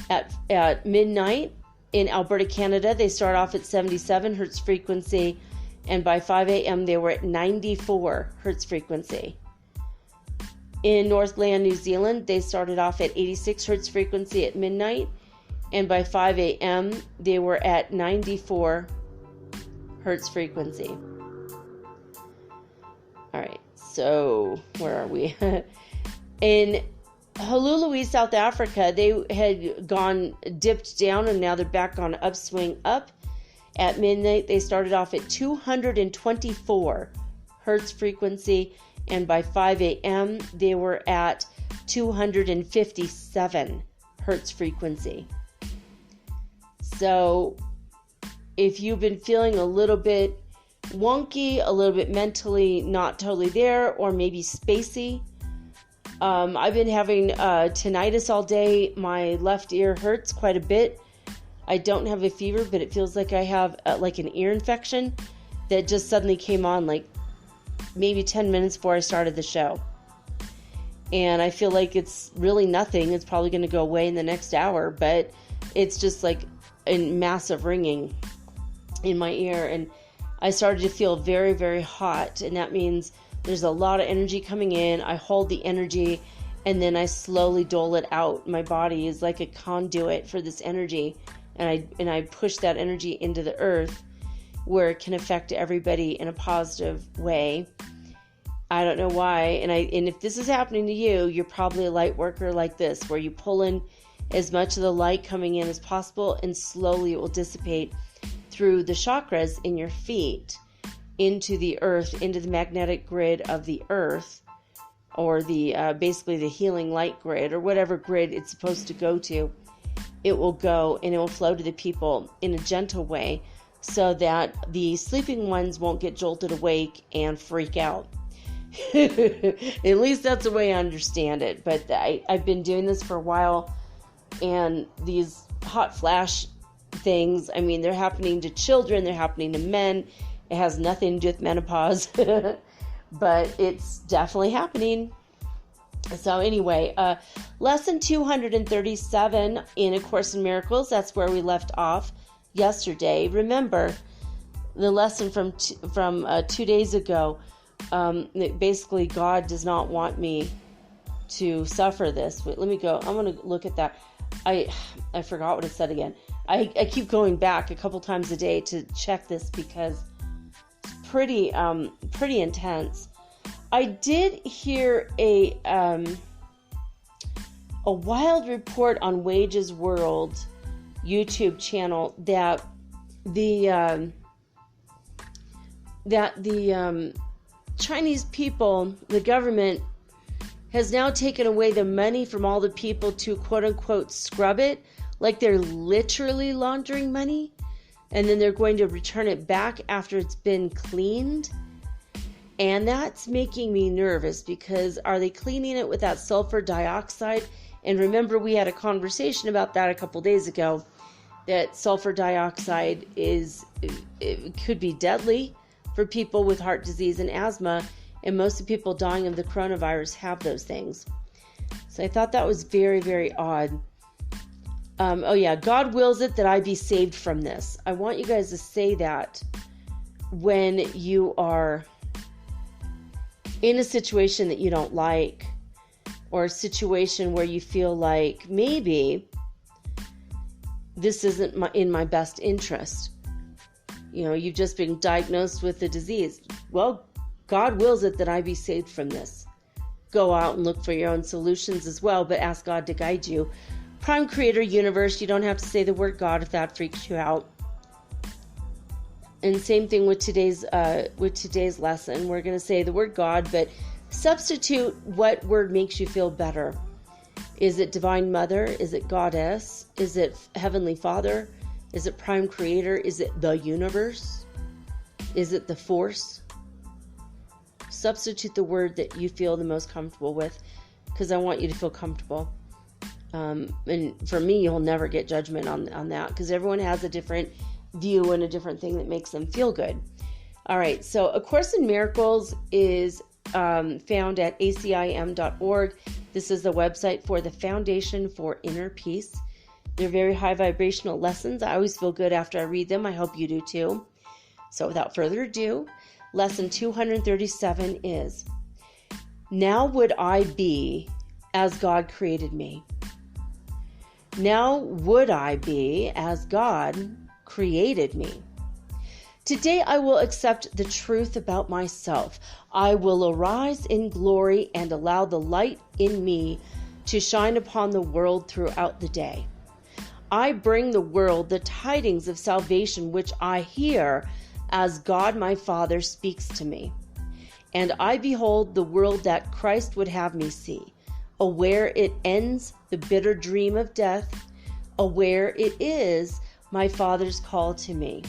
At midnight, in Alberta, Canada, they start off at 77 hertz frequency, and by 5 a.m. they were at 94 hertz frequency. In Northland, New Zealand, they started off at 86 hertz frequency at midnight, and by 5 a.m. they were at 94 hertz frequency. All right, so where are we? In Honolulu, South Africa, they had dipped down, and now they're back on upswing up. At midnight, they started off at 224 hertz frequency, and by 5 a.m., they were at 257 hertz frequency. So if you've been feeling a little bit wonky, a little bit mentally not totally there, or maybe spacey, I've been having tinnitus all day. My left ear hurts quite a bit. I don't have a fever, but it feels like I have like an ear infection that just suddenly came on like maybe 10 minutes before I started the show. And I feel like it's really nothing. It's probably going to go away in the next hour, but it's just like a massive ringing in my ear. And I started to feel very, very hot. And that means there's a lot of energy coming in. I hold the energy and then I slowly dole it out. My body is like a conduit for this energy. And I push that energy into the earth where it can affect everybody in a positive way. I don't know why. And if this is happening to you, you're probably a light worker like this, where you pull in as much of the light coming in as possible, and slowly it will dissipate through the chakras in your feet into the earth, into the magnetic grid of the earth, or the basically the healing light grid, or whatever grid it's supposed to go to. It will go and it will flow to the people in a gentle way, so that the sleeping ones won't get jolted awake and freak out. At least that's the way I understand it. But I've been doing this for a while, and these hot flash things, I mean, they're happening to children, they're happening to men. It has nothing to do with menopause, but it's definitely happening. So anyway, lesson 237 in A Course in Miracles, that's where we left off yesterday. Remember the lesson from 2 days ago. Basically, God does not want me to suffer this. Wait, let me go. I'm going to look at that. I forgot what it said again. I keep going back a couple times a day to check this because it's pretty intense. I did hear a wild report on Wages World YouTube channel that the Chinese people, the government, has now taken away the money from all the people to quote-unquote scrub it, like they're literally laundering money, and then they're going to return it back after it's been cleaned. And that's making me nervous, because are they cleaning it with that sulfur dioxide? And remember, we had a conversation about that a couple days ago, that sulfur dioxide it could be deadly for people with heart disease and asthma, and most of the people dying of the coronavirus have those things. So I thought that was very, very odd. Oh yeah, God wills it that I be saved from this. I want you guys to say that when you are in a situation that you don't like, or a situation where you feel like maybe this isn't in my best interest. You've just been diagnosed with a disease. Well, God wills it that I be saved from this. Go out and look for your own solutions as well, but ask God to guide you. Prime Creator Universe, you don't have to say the word God if that freaks you out. And same thing with today's lesson. We're going to say the word God, but substitute what word makes you feel better. Is it Divine Mother? Is it Goddess? Is it Heavenly Father? Is it Prime Creator? Is it the universe? Is it the force? Substitute the word that you feel the most comfortable with, because I want you to feel comfortable. And for me, you'll never get judgment on that, because everyone has a different view and a different thing that makes them feel good. All right, so A Course in Miracles is found at acim.org. This is the website for the Foundation for Inner Peace. They're very high vibrational lessons. I always feel good after I read them. I hope you do too. So without further ado, lesson 237 is, now would I be as God created me. Now would I be as God created me. Today I will accept the truth about myself. I will arise in glory and allow the light in me to shine upon the world throughout the day. I bring the world the tidings of salvation which I hear as God my Father speaks to me. And I behold the world that Christ would have me see, aware it ends the bitter dream of death, aware it is my Father's call to me.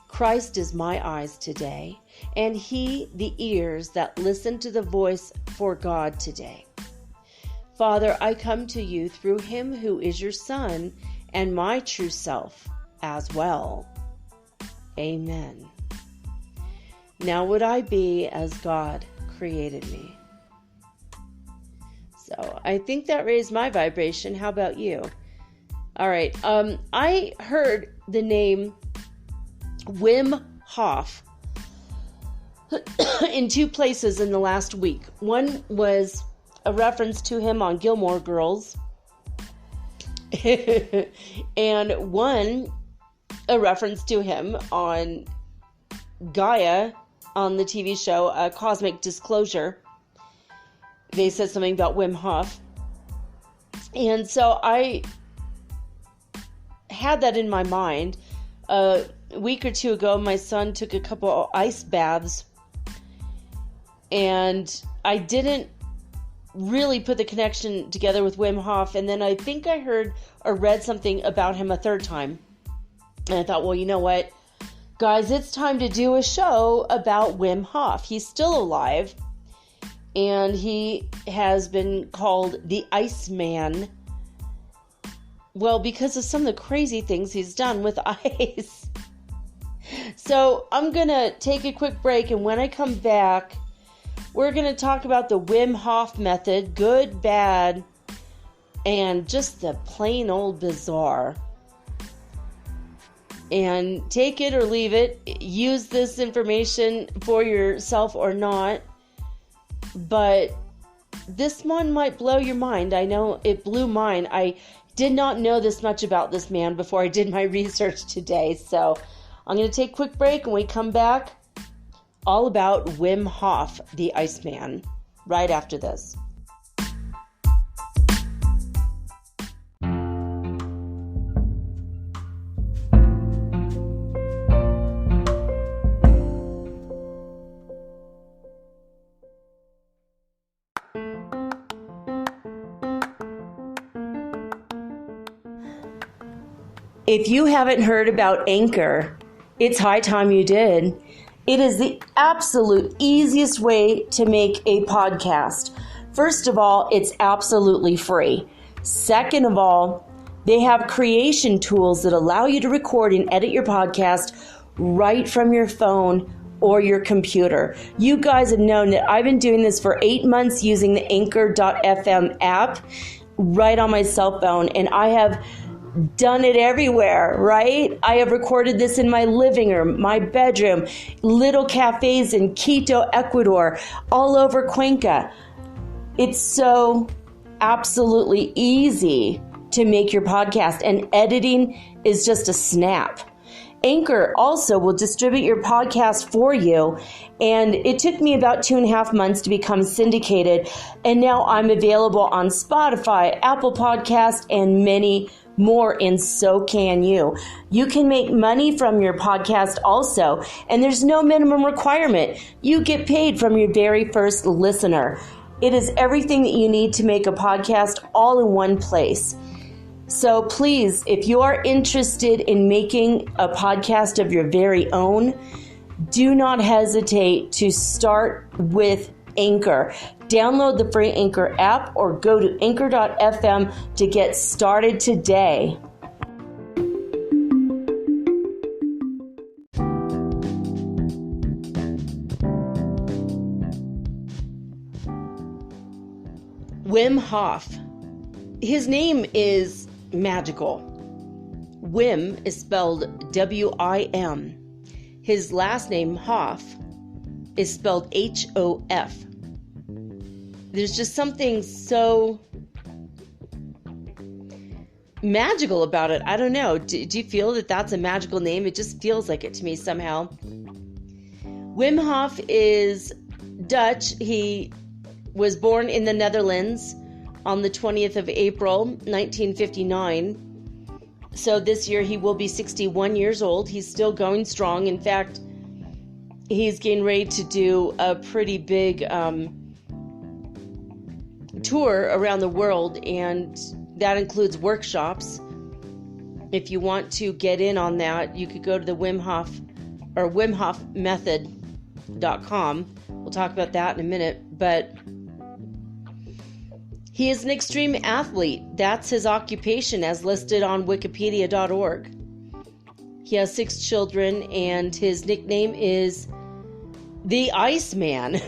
Christ is my eyes today, and He the ears that listen to the voice for God today. Father, I come to you through Him who is your Son and my true self as well. Amen. Now would I be as God created me. So I think that raised my vibration. How about you? All right. I heard the name Wim Hof in two places in the last week. One was a reference to him on Gilmore Girls, and one a reference to him on Gaia on the TV show Cosmic Disclosure. They said something about Wim Hof, and so I had that in my mind. A week or two ago, my son took a couple of ice baths, and I didn't really put the connection together with Wim Hof, and then I think I heard or read something about him a third time, and I thought, well, you know what, guys, it's time to do a show about Wim Hof. He's still alive, and he has been called the Iceman. Well, because of some of the crazy things he's done with ice. So I'm going to take a quick break, and when I come back, we're going to talk about the Wim Hof Method, good, bad, and just the plain old bizarre. And take it or leave it. Use this information for yourself or not. But this one might blow your mind. I know it blew mine. I did not know this much about this man before I did my research today. So I'm going to take a quick break, and when we come back, all about Wim Hof, the Iceman, right after this. If you haven't heard about Anchor, it's high time you did. It is the absolute easiest way to make a podcast. First of all, it's absolutely free. Second of all, they have creation tools that allow you to record and edit your podcast right from your phone or your computer. You guys have known that I've been doing this for 8 months using the Anchor.fm app right on my cell phone, and I have done it everywhere, right? I have recorded this in my living room, my bedroom, little cafes in Quito, Ecuador, all over Cuenca. It's so absolutely easy to make your podcast, and editing is just a snap. Anchor also will distribute your podcast for you, and it took me about 2.5 months to become syndicated, and now I'm available on Spotify, Apple Podcast, and many more, and so can you. You can make money from your podcast also, and there's no minimum requirement. You get paid from your very first listener. It is everything that you need to make a podcast all in one place. So please, if you are interested in making a podcast of your very own, do not hesitate to start with Anchor. Download the free Anchor app or go to anchor.fm to get started today. Wim Hof. His name is magical. Wim is spelled W-I-M. His last name, Hof, is spelled H-O-F. There's just something so magical about it. I don't know. Do you feel that that's a magical name? It just feels like it to me somehow. Wim Hof is Dutch. He was born in the Netherlands on the 20th of April, 1959. So this year he will be 61 years old. He's still going strong. In fact, he's getting ready to do a pretty big tour around the world, and that includes workshops. If you want to get in on that, you could go to the Wim Hof or WimHofMethod.com. We'll talk about that in a minute, but he is an extreme athlete. That's his occupation as listed on wikipedia.org. He has 6 children, and his nickname is the Iceman.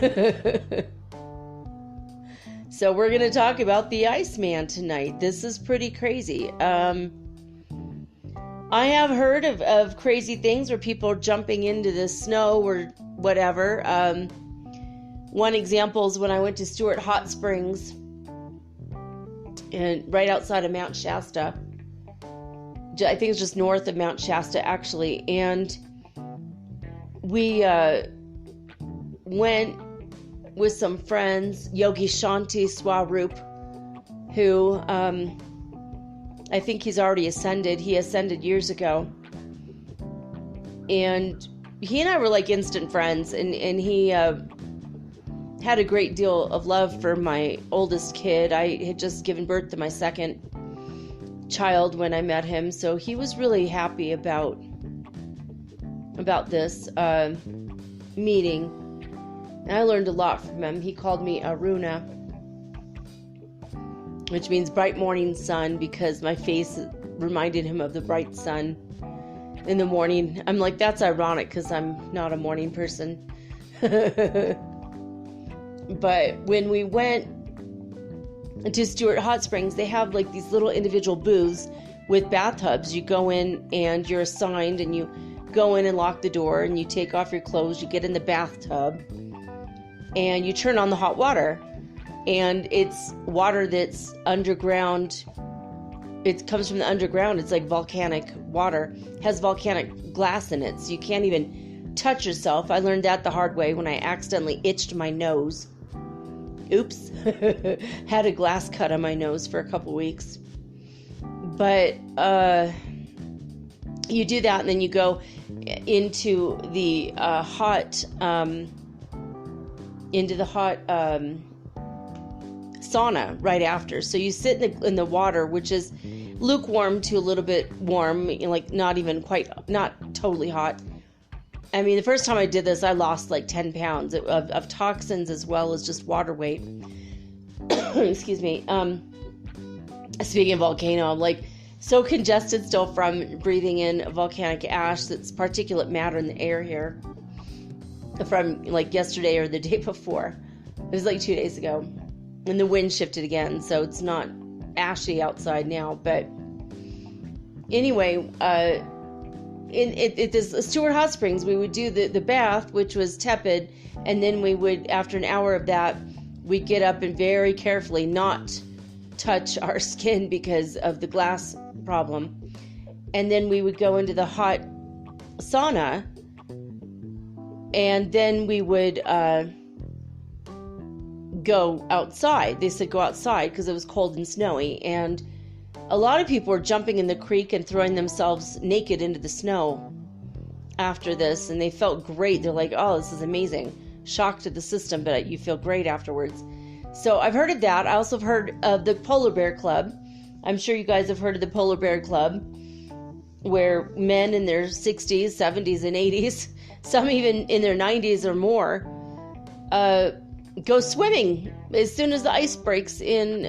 So we're going to talk about the Iceman tonight. This is pretty crazy. I have heard of crazy things where people are jumping into the snow or whatever. One example is when I went to Stewart Hot Springs, and right outside of Mount Shasta. I think it's just north of Mount Shasta, actually. And we went with some friends, Yogi Shanti Swaroop, who I think he's already ascended. He ascended years ago. And he and I were like instant friends, and he had a great deal of love for my oldest kid. I had just given birth to my second child when I met him, so he was really happy about this meeting. And I learned a lot from him. He called me Aruna, which means bright morning sun, because my face reminded him of the bright sun in the morning. I'm like, that's ironic because I'm not a morning person. But when we went to Stewart Hot Springs, they have like these little individual booths with bathtubs. You go in and you're assigned, and you go in and lock the door, and you take off your clothes, you get in the bathtub, and you turn on the hot water. And it's water that's underground. It comes from the underground. It's like volcanic water. It has volcanic glass in it, so you can't even touch yourself. I learned that the hard way when I accidentally itched my nose. Oops. Had a glass cut on my nose for a couple weeks. But you do that, and then you go into the hot sauna right after. So you sit in the water, which is lukewarm to a little bit warm, like not totally hot. I mean, the first time I did this, I lost like 10 pounds of toxins as well as just water weight. Excuse me. Speaking of volcano, I'm like so congested still from breathing in volcanic ash. That's particulate matter in the air here from like yesterday or the day before. It was like 2 days ago. And the wind shifted again, so it's not ashy outside now. But anyway, at this Stewart Hot Springs, we would do the bath, which was tepid, and then we would, after an hour of that, we'd get up and very carefully not touch our skin because of the glass problem. And then we would go into the hot sauna, and then we would go outside. They said go outside because it was cold and snowy, and a lot of people were jumping in the creek and throwing themselves naked into the snow after this, and they felt great. They're like, oh, this is amazing. Shock to the system, but you feel great afterwards. So I've heard of that. I also have heard of the Polar Bear Club. I'm sure you guys have heard of the Polar Bear Club, where men in their 60s, 70s, and 80s, some even in their 90s or more, go swimming as soon as the ice breaks in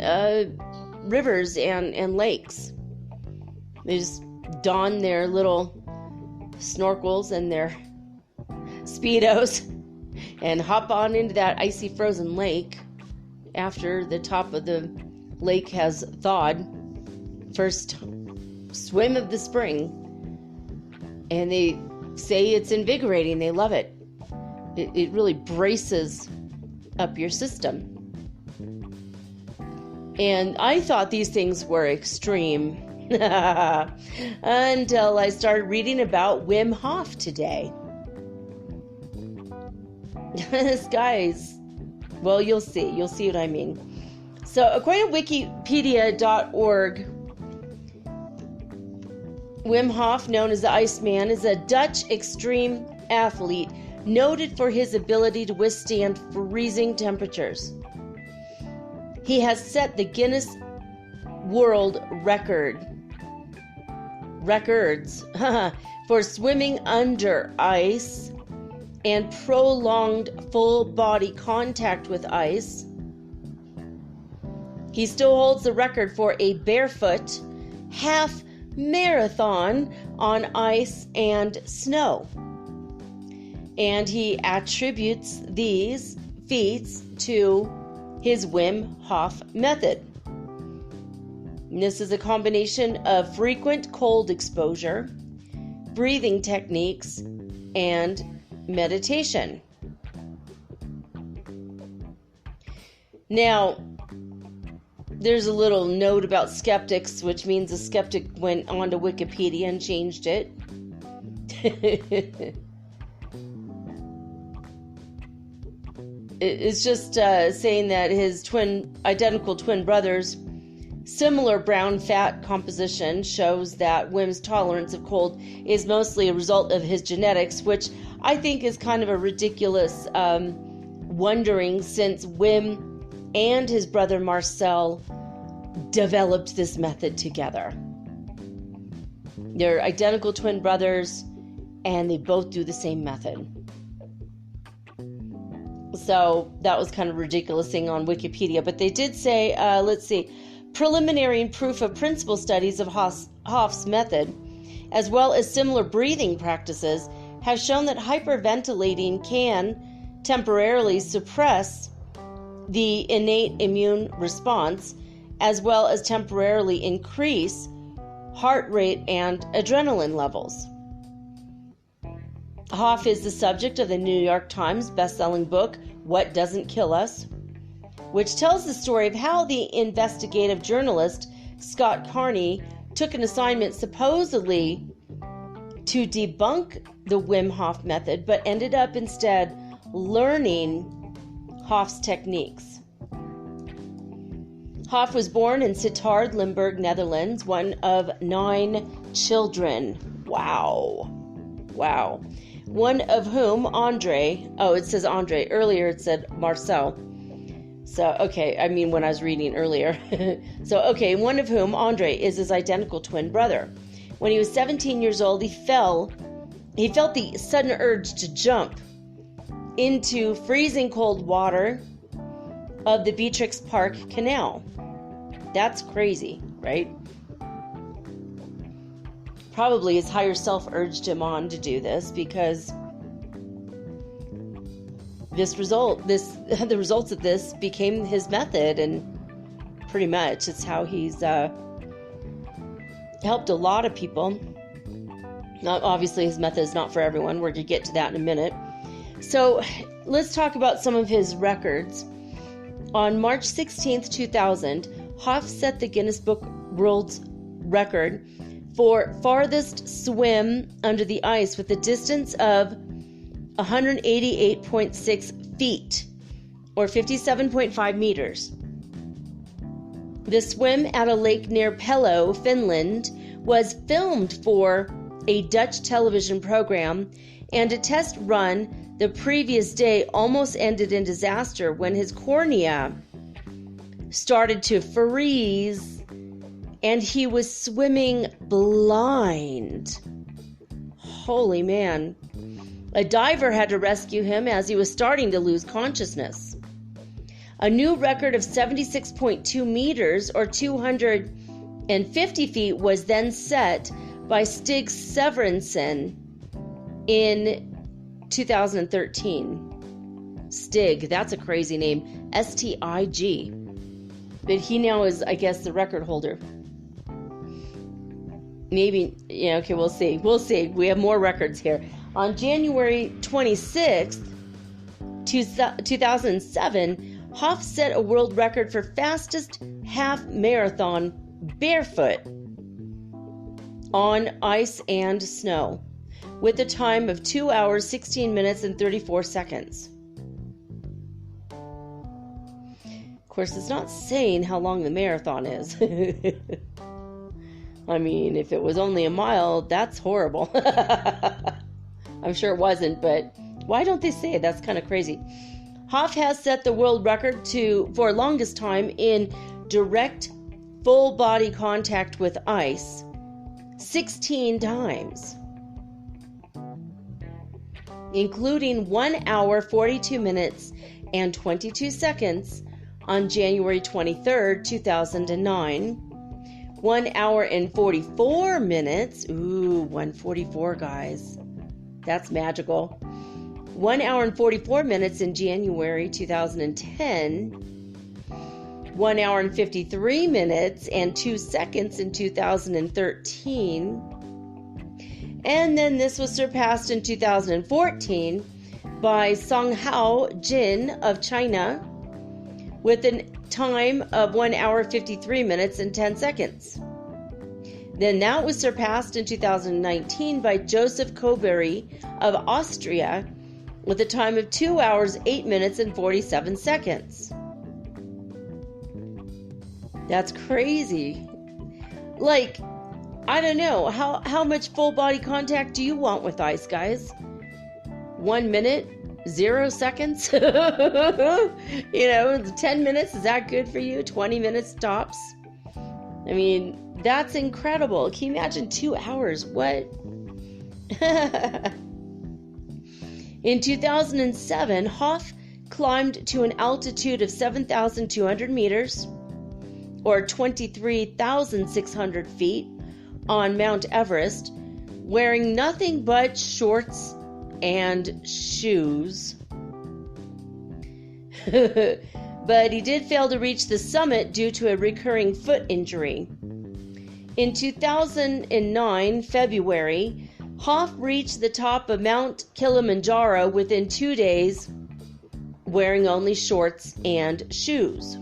rivers and lakes. They just don their little snorkels and their Speedos and hop on into that icy frozen lake after the top of the lake has thawed. First swim of the spring. And they say it's invigorating. They love it. It really braces up your system. And I thought these things were extreme until I started reading about Wim Hof today. This guy's, well, you'll see. You'll see what I mean. So, according to Wikipedia.org, Wim Hof, known as the Iceman, is a Dutch extreme athlete noted for his ability to withstand freezing temperatures. He has set the Guinness World Records for swimming under ice and prolonged full body contact with ice. He still holds the record for a barefoot half marathon on ice and snow. And he attributes these feats to his Wim Hof Method. And this is a combination of frequent cold exposure, breathing techniques, and meditation. Now, there's a little note about skeptics, which means a skeptic went onto Wikipedia and changed it. It's just saying that his identical twin brothers' similar brown fat composition shows that Wim's tolerance of cold is mostly a result of his genetics, which I think is kind of a ridiculous wondering, since Wim and his brother Marcel developed this method together. They're identical twin brothers, and they both do the same method. So that was kind of a ridiculous thing on Wikipedia. But they did say, let's see, preliminary and proof of principle studies of Hof's method, as well as similar breathing practices, have shown that hyperventilating can temporarily suppress the innate immune response, as well as temporarily increase heart rate and adrenaline levels. Hof is the subject of the New York Times best-selling book, What Doesn't Kill Us, which tells the story of how the investigative journalist Scott Carney took an assignment supposedly to debunk the Wim Hof method, but ended up instead learning Hof's techniques. Hof was born in Sittard, Limburg, Netherlands, one of 9 children. Wow. One of whom, Andre, it says Andre. Earlier it said Marcel. So, okay, I mean when I was reading earlier. One of whom, Andre, is his identical twin brother. When he was 17 years old, he felt the sudden urge to jump into freezing cold water of the Beatrix Park Canal. That's crazy, right? Probably his higher self urged him on to do this, because the results of this became his method, and pretty much it's how he's helped a lot of people. Obviously, his method is not for everyone. We're going to get to that in a minute. So let's talk about some of his records. On March 16th, 2000, Hof set the Guinness Book World Record for farthest swim under the ice with a distance of 188.6 feet, or 57.5 meters. The swim at a lake near Pelo, Finland, was filmed for a Dutch television program, and a test run the previous day almost ended in disaster when his cornea started to freeze and he was swimming blind. Holy man. A diver had to rescue him as he was starting to lose consciousness. A new record of 76.2 meters or 250 feet was then set by Stig Severinsen in 2013. Stig, that's a crazy name. S-T-I-G. But he now is, I guess, the record holder. Maybe, yeah, okay, we'll see. We'll see. We have more records here. On January 26th, 2007, Hof set a world record for fastest half marathon barefoot on ice and snow, with a time of 2 hours, 16 minutes, and 34 seconds. Of course, it's not saying how long the marathon is. I mean, if it was only a mile, that's horrible. I'm sure it wasn't, but why don't they say it? That's kind of crazy. Hof has set the world record for longest time in direct full body contact with ice 16 times, including 1 hour, 42 minutes, and 22 seconds on January 23rd, 2009. 1 hour and 44 minutes. Ooh, 144, guys. That's magical. 1 hour and 44 minutes in January 2010. 1 hour and 53 minutes and 2 seconds in 2013. And then this was surpassed in 2014 by Songhao Jin of China with a time of 1 hour, 53 minutes and 10 seconds. Then that was surpassed in 2019 by Joseph Coberry of Austria with a time of 2 hours, 8 minutes and 47 seconds. That's crazy. Like, I don't know, how much full body contact do you want with ice, guys? 1 minute? 0 seconds? 10 minutes, is that good for you? 20 minutes tops? I mean, that's incredible. Can you imagine 2 hours? What? In 2007, Hof climbed to an altitude of 7,200 meters, or 23,600 feet, on Mount Everest, wearing nothing but shorts and shoes. But he did fail to reach the summit due to a recurring foot injury. In 2009, February, Hof reached the top of Mount Kilimanjaro within 2 days, wearing only shorts and shoes.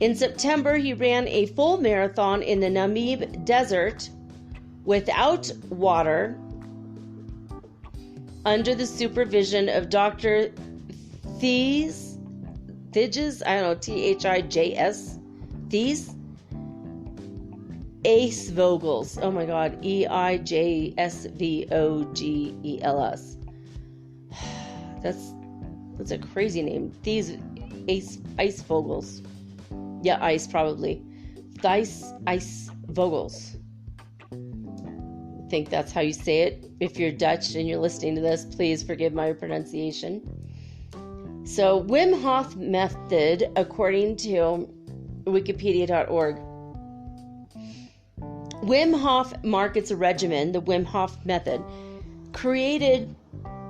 In September, he ran a full marathon in the Namib Desert without water under the supervision of Dr. Thies, I don't know, T-H-I-J-S, Thies? Eisvogels. Oh my God, E-I-J-S-V-O-G-E-L-S. That's a crazy name. These Eisvogels. Yeah, ice probably. Eisvogels. I think that's how you say it. If you're Dutch and you're listening to this, please forgive my pronunciation. So, Wim Hof Method, according to wikipedia.org. Wim Hof markets a regimen, the Wim Hof Method, created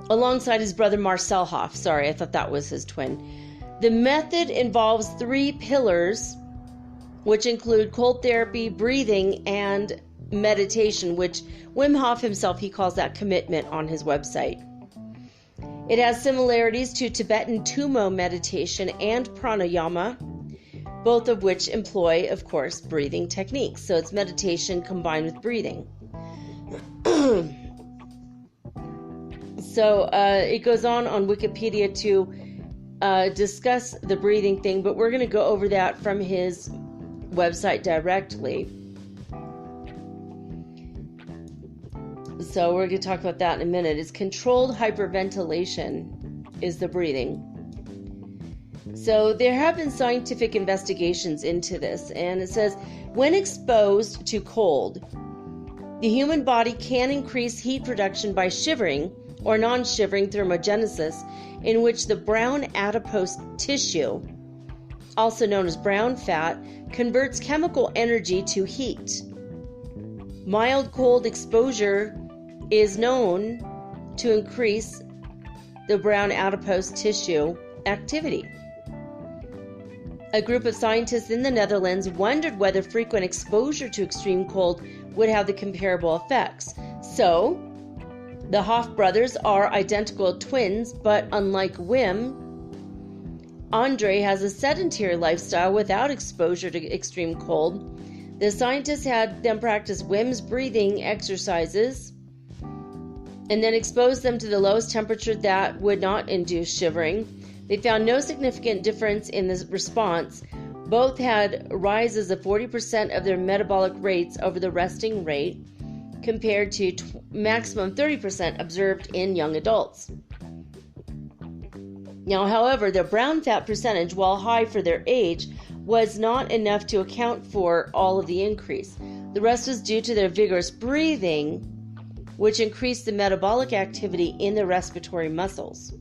alongside his brother Marcel Hof. Sorry, I thought that was his twin. The method involves 3 pillars which include cold therapy, breathing, and meditation, which Wim Hof himself, he calls that commitment on his website. It has similarities to Tibetan Tummo meditation and pranayama, both of which employ, of course, breathing techniques. So it's meditation combined with breathing. So it goes on Wikipedia to discuss the breathing thing, but we're going to go over that from his website directly. So we're going to talk about that in a minute. It's controlled hyperventilation is the breathing. So there have been scientific investigations into this, and it says when exposed to cold, the human body can increase heat production by shivering or non-shivering thermogenesis, in which the brown adipose tissue, also known as brown fat, converts chemical energy to heat. Mild cold exposure is known to increase the brown adipose tissue activity. A group of scientists in the Netherlands wondered whether frequent exposure to extreme cold would have the comparable effects. So, the Hof brothers are identical twins, but unlike Wim, Andre has a sedentary lifestyle without exposure to extreme cold. The scientists had them practice Wim's breathing exercises and then expose them to the lowest temperature that would not induce shivering. They found no significant difference in the response. Both had rises of 40% of their metabolic rates over the resting rate, compared to maximum 30% observed in young adults. Now, however, their brown fat percentage, while high for their age, was not enough to account for all of the increase. The rest was due to their vigorous breathing, which increased the metabolic activity in the respiratory muscles.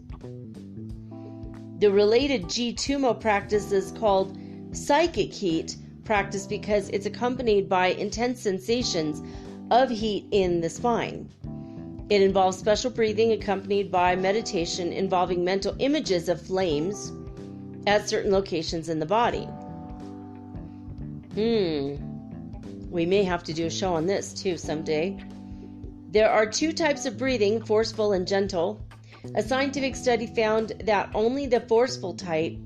The related G-Tummo practice is called psychic heat practice because it's accompanied by intense sensations of heat in the spine. It involves special breathing accompanied by meditation involving mental images of flames at certain locations in the body. We may have to do a show on this too someday. There are two types of breathing, forceful and gentle. A scientific study found that only the forceful type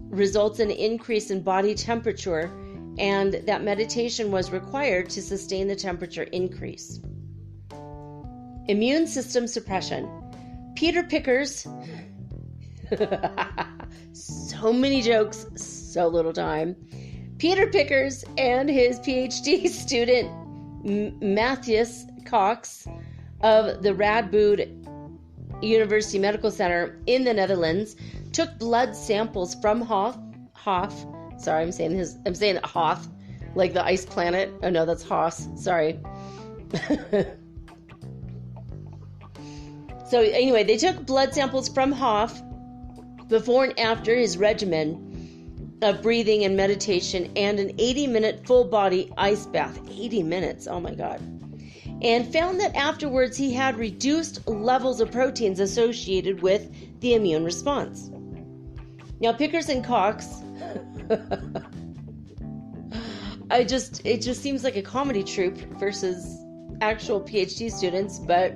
results in an increase in body temperature, and that meditation was required to sustain the temperature increase. Immune system suppression. Peter Pickers, so many jokes, so little time. Peter Pickers and his PhD student Matthias Cox of the Radboud University Medical Center in the Netherlands took blood samples from Hof. Sorry, I'm saying it Hoth, like the ice planet. Oh no, that's Hoss. Sorry. So anyway, they took blood samples from Hof before and after his regimen of breathing and meditation and an 80-minute full body ice bath. 80 minutes, oh my God. And found that afterwards he had reduced levels of proteins associated with the immune response. Now, Pickers and Cox, it just seems like a comedy troupe versus actual PhD students, but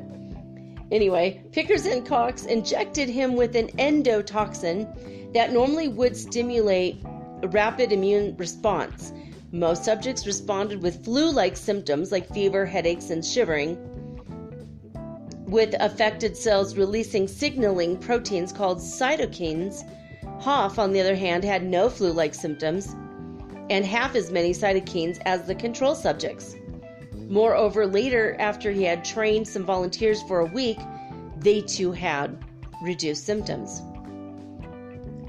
anyway, Pickers and Cox injected him with an endotoxin that normally would stimulate a rapid immune response. Most subjects responded with flu-like symptoms like fever, headaches, and shivering, with affected cells releasing signaling proteins called cytokines. Hof, on the other hand, had no flu-like symptoms and half as many cytokines as the control subjects. Moreover, later, after he had trained some volunteers for a week, they too had reduced symptoms.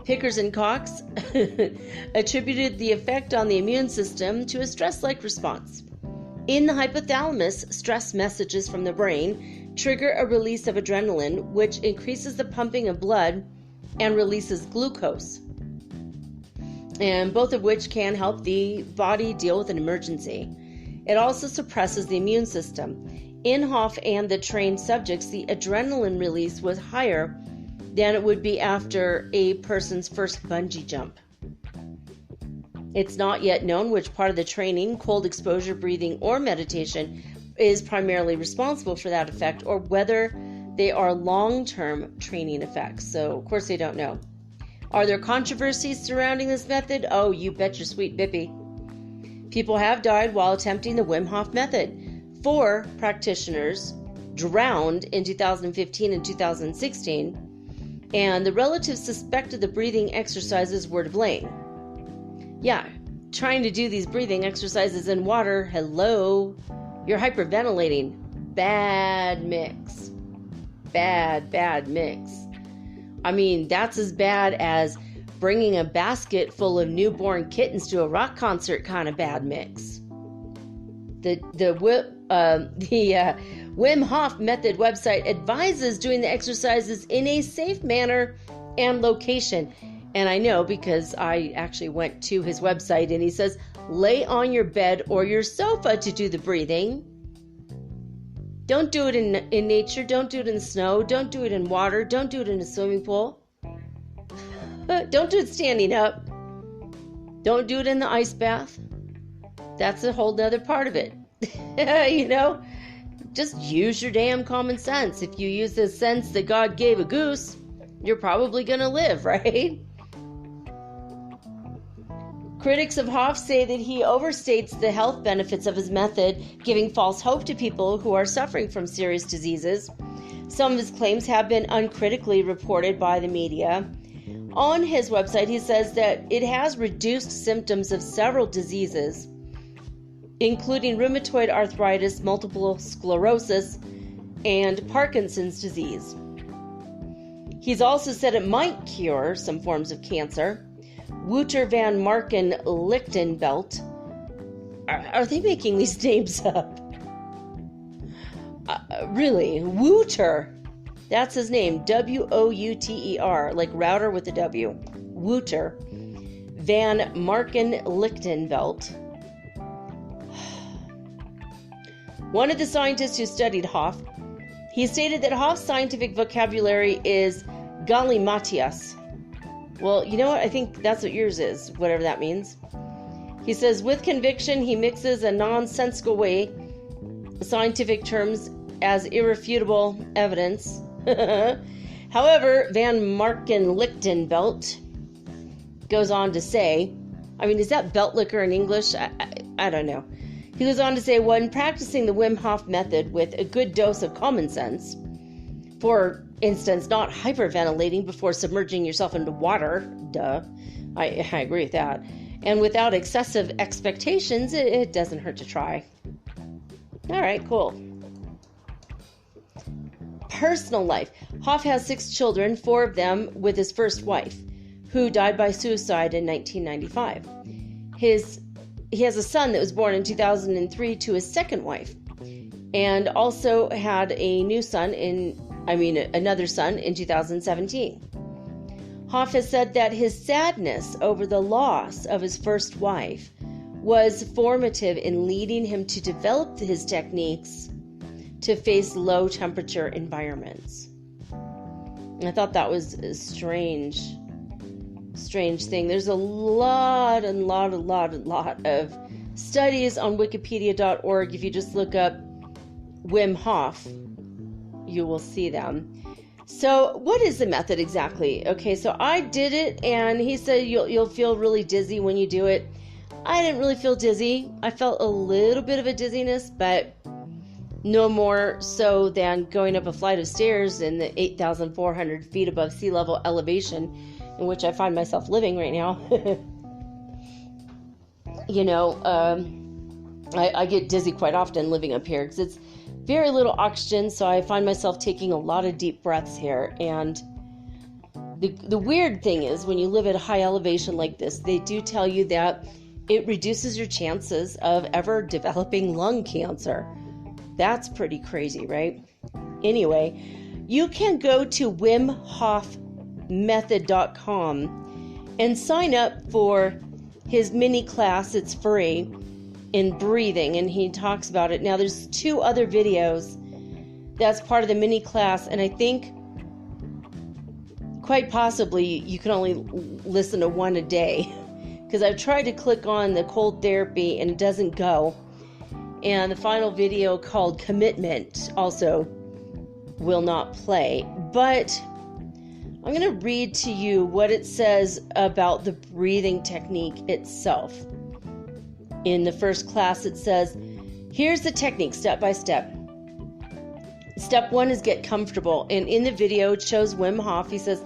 Pickers and Cox attributed the effect on the immune system to a stress-like response. In the hypothalamus, stress messages from the brain trigger a release of adrenaline, which increases the pumping of blood and releases glucose, and both of which can help the body deal with an emergency. It also suppresses the immune system. In Hof and the trained subjects, the adrenaline release was higher than it would be after a person's first bungee jump. It's not yet known which part of the training, cold exposure breathing, or meditation is primarily responsible for that effect, or whether they are long-term training effects. So, of course, they don't know. Are there controversies surrounding this method? Oh, you bet your sweet bippy. People have died while attempting the Wim Hof Method. 4 practitioners drowned in 2015 and 2016, and the relatives suspected the breathing exercises were to blame. Yeah, trying to do these breathing exercises in water, hello, you're hyperventilating. Bad mix. Bad mix. I mean, that's as bad as bringing a basket full of newborn kittens to a rock concert kind of bad mix. The Wim Hof Method website advises doing the exercises in a safe manner and location. And I know because I actually went to his website, and he says, lay on your bed or your sofa to do the breathing. Don't do it in nature. Don't do it in the snow. Don't do it in water. Don't do it in a swimming pool. Don't do it standing up. Don't do it in the ice bath. That's a whole nother part of it. Just use your damn common sense. If you use the sense that God gave a goose, you're probably going to live, right? Critics of Hof say that he overstates the health benefits of his method, giving false hope to people who are suffering from serious diseases. Some of his claims have been uncritically reported by the media. On his website, he says that it has reduced symptoms of several diseases, including rheumatoid arthritis, multiple sclerosis, and Parkinson's disease. He's also said it might cure some forms of cancer. Wouter van Marken Lichtenbelt. Are they making these names up? Really? Wouter. That's his name. Wouter, like router with a W. Wouter van Marken Lichtenbelt. One of the scientists who studied Hof, he stated that Hof's scientific vocabulary is galimatias. Well, you know what? I think that's what yours is, whatever that means. He says, with conviction, he mixes a nonsensical way scientific terms as irrefutable evidence. However, Van Marken Lichtenbelt goes on to say, is that belt liquor in English? I don't know. He goes on to say, when practicing the Wim Hof method with a good dose of common sense, for instance, not hyperventilating before submerging yourself into water, I agree with that, and without excessive expectations, it doesn't hurt to try. All right, cool. Personal life. Hof has 6 children, 4 of them with his first wife, who died by suicide in 1995. He has a son that was born in 2003 to his second wife, and also had another son in 2017. Hof has said that his sadness over the loss of his first wife was formative in leading him to develop his techniques to face low temperature environments. And I thought that was a strange thing. There's a lot of studies on wikipedia.org. If you just look up Wim Hof, you will see them. So what is the method exactly? Okay, so I did it, and he said you'll feel really dizzy when you do it. I didn't really feel dizzy. I felt a little bit of a dizziness, but no more so than going up a flight of stairs in the 8,400 feet above sea level elevation in which I find myself living right now. I get dizzy quite often living up here because it's very little oxygen, so I find myself taking a lot of deep breaths here. And the weird thing is, when you live at a high elevation like this, they do tell you that it reduces your chances of ever developing lung cancer. That's pretty crazy, right? Anyway, you can go to wimhofmethod.com and sign up for his mini class. It's free in breathing, and he talks about it. Now, there's 2 other videos that's part of the mini class, and I think quite possibly you can only listen to one a day because I've tried to click on the cold therapy and it doesn't go. And the final video called Commitment also will not play. But I'm going to read to you what it says about the breathing technique itself. In the first class, it says, here's the technique step by step. Step 1 is get comfortable. And in the video, it shows Wim Hof. He says,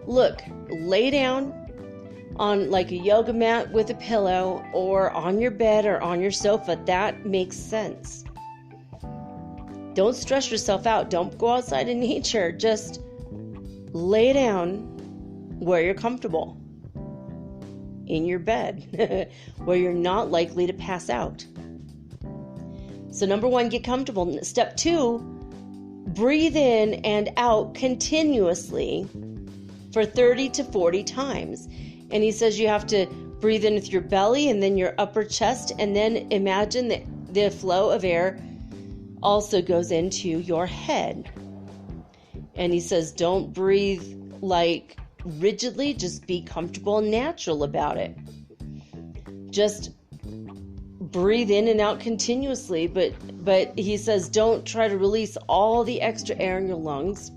look, lay down on like a yoga mat with a pillow or on your bed or on your sofa. That makes sense. Don't stress yourself out. Don't go outside in nature. Just lay down where you're comfortable in your bed, where you're not likely to pass out. So number 1, get comfortable. Step 2, breathe in and out continuously for 30 to 40 times. And he says you have to breathe in with your belly and then your upper chest, and then imagine that the flow of air also goes into your head. And he says don't breathe like rigidly, just be comfortable and natural about it. Just breathe in and out continuously, but he says don't try to release all the extra air in your lungs.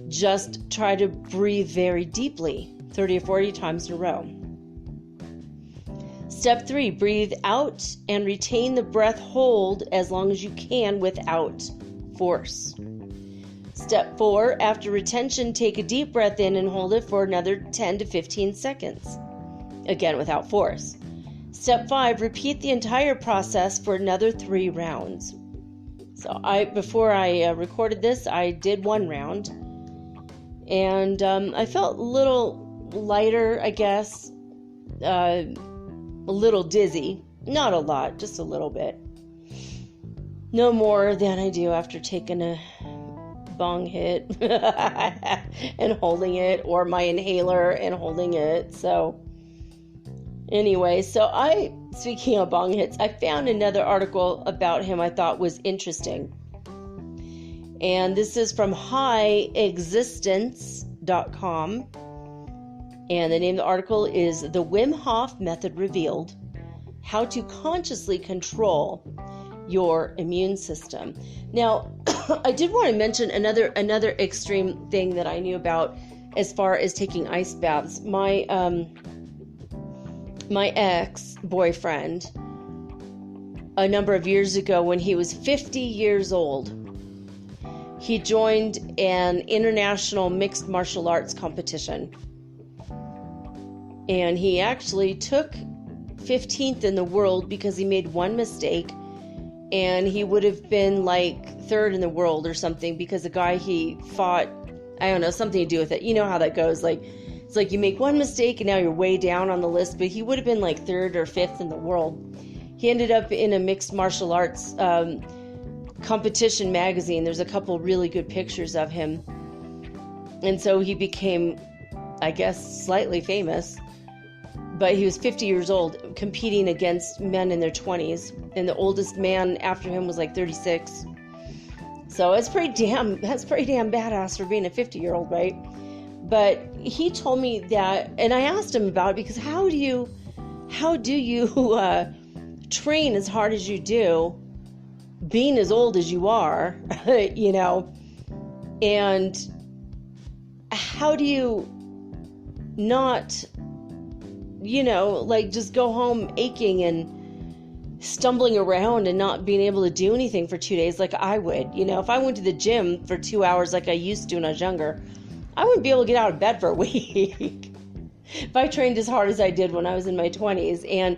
Just try to breathe very deeply, 30 or 40 times in a row. Step 3, breathe out and retain the breath hold as long as you can without force. Step 4, after retention, take a deep breath in and hold it for another 10 to 15 seconds. Again, without force. Step 5, repeat the entire process for another 3 rounds. So before I recorded this, I did 1 round. And I felt a little lighter, I guess. A little dizzy. Not a lot, just a little bit. No more than I do after taking a bong hit and holding it, or my inhaler and holding it. So anyway, speaking of bong hits, I found another article about him I thought was interesting. And this is from highexistence.com. And the name of the article is The Wim Hof Method Revealed: How to Consciously Control Your Immune System. Now, I did want to mention another extreme thing that I knew about as far as taking ice baths. My ex-boyfriend, a number of years ago when he was 50 years old, he joined an international mixed martial arts competition. And he actually took 15th in the world because he made one mistake, and he would have been like 3rd in the world or something because the guy he fought, I don't know, something to do with it. You know how that goes. Like, it's like you make one mistake and now you're way down on the list, but he would have been like 3rd or 5th in the world. He ended up in a mixed martial arts competition magazine. There's a couple really good pictures of him. And so he became, I guess, slightly famous. But he was 50 years old, competing against men in their 20s. And the oldest man after him was like 36. So that's pretty damn badass for being a 50-year-old, right? But he told me that, and I asked him about it, because how do you train as hard as you do, being as old as you are, you know, and how do you not, you know, like just go home aching and stumbling around and not being able to do anything for 2 days like I would. You know, if I went to the gym for 2 hours like I used to when I was younger, I wouldn't be able to get out of bed for a week if I trained as hard as I did when I was in my 20s. And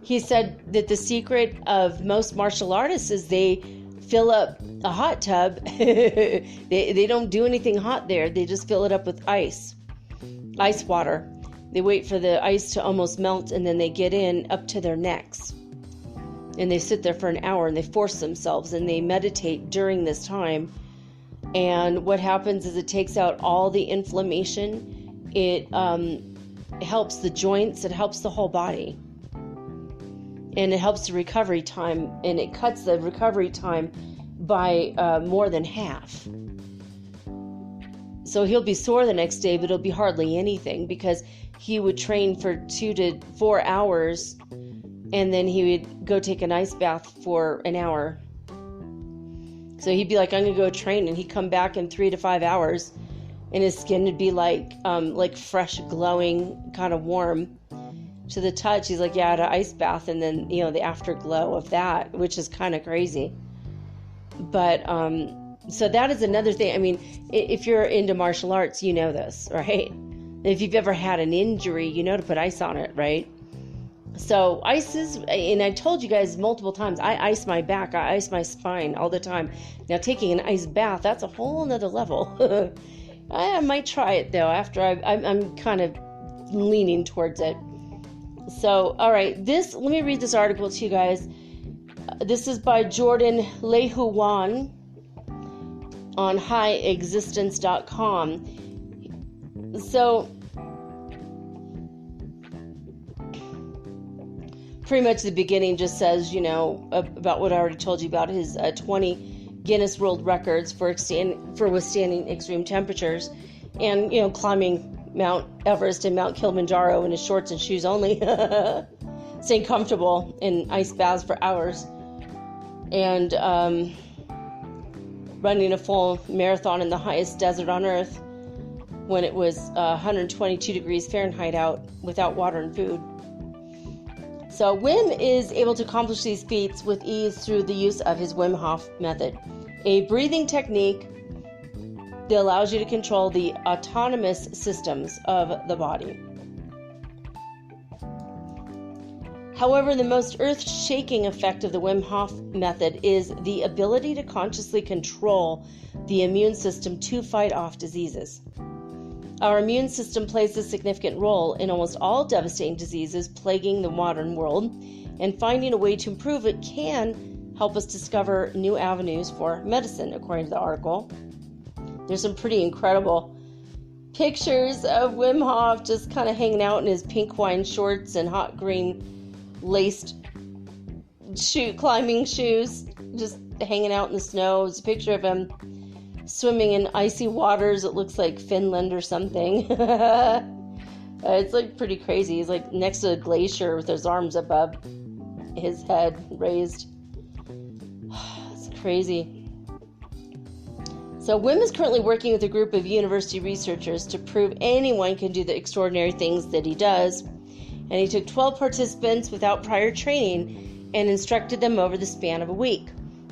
he said that the secret of most martial artists is they fill up a hot tub. They don't do anything hot there. They just fill it up with ice water. They wait for the ice to almost melt, and then they get in up to their necks. And they sit there for an hour, and they force themselves, and they meditate during this time. And what happens is it takes out all the inflammation. It helps the joints. It helps the whole body. And it helps the recovery time, and it cuts the recovery time by more than half. So he'll be sore the next day, but it'll be hardly anything because he would train for 2 to 4 hours, and then he would go take an ice bath for an hour. So he'd be like, I'm going to go train, and he'd come back in 3 to 5 hours, and his skin would be like fresh, glowing, kind of warm to the touch. He's like, yeah, I had an ice bath, and then, the afterglow of that, which is kind of crazy. But, so that is another thing. I mean, if you're into martial arts, you know this, right? If you've ever had an injury, you know to put ice on it, right? So ice is, and I told you guys multiple times, I ice my back, I ice my spine all the time. Now taking an ice bath, that's a whole nother level. I might try it though, after I'm kind of leaning towards it. So, all right, let me read this article to you guys. This is by Jordan Lehuan on highexistence.com. So, pretty much the beginning just says, about what I already told you about his 20 Guinness World Records for withstanding extreme temperatures and, climbing Mount Everest and Mount Kilimanjaro in his shorts and shoes only, staying comfortable in ice baths for hours, and running a full marathon in the highest desert on Earth when it was 122 degrees Fahrenheit out without water and food. So Wim is able to accomplish these feats with ease through the use of his Wim Hof Method, a breathing technique that allows you to control the autonomous systems of the body. However, the most earth-shaking effect of the Wim Hof Method is the ability to consciously control the immune system to fight off diseases. Our immune system plays a significant role in almost all devastating diseases plaguing the modern world, and finding a way to improve it can help us discover new avenues for medicine, according to the article. There's some pretty incredible pictures of Wim Hof just kind of hanging out in his pink Hawaiian shorts and hot green laced climbing shoes, just hanging out in the snow. There's a picture of him swimming in icy waters. It looks like Finland or something. It's like pretty crazy. He's like next to a glacier with his arms above his head raised. It's crazy. So Wim is currently working with a group of university researchers to prove anyone can do the extraordinary things that he does. And he took 12 participants without prior training and instructed them over the span of a week.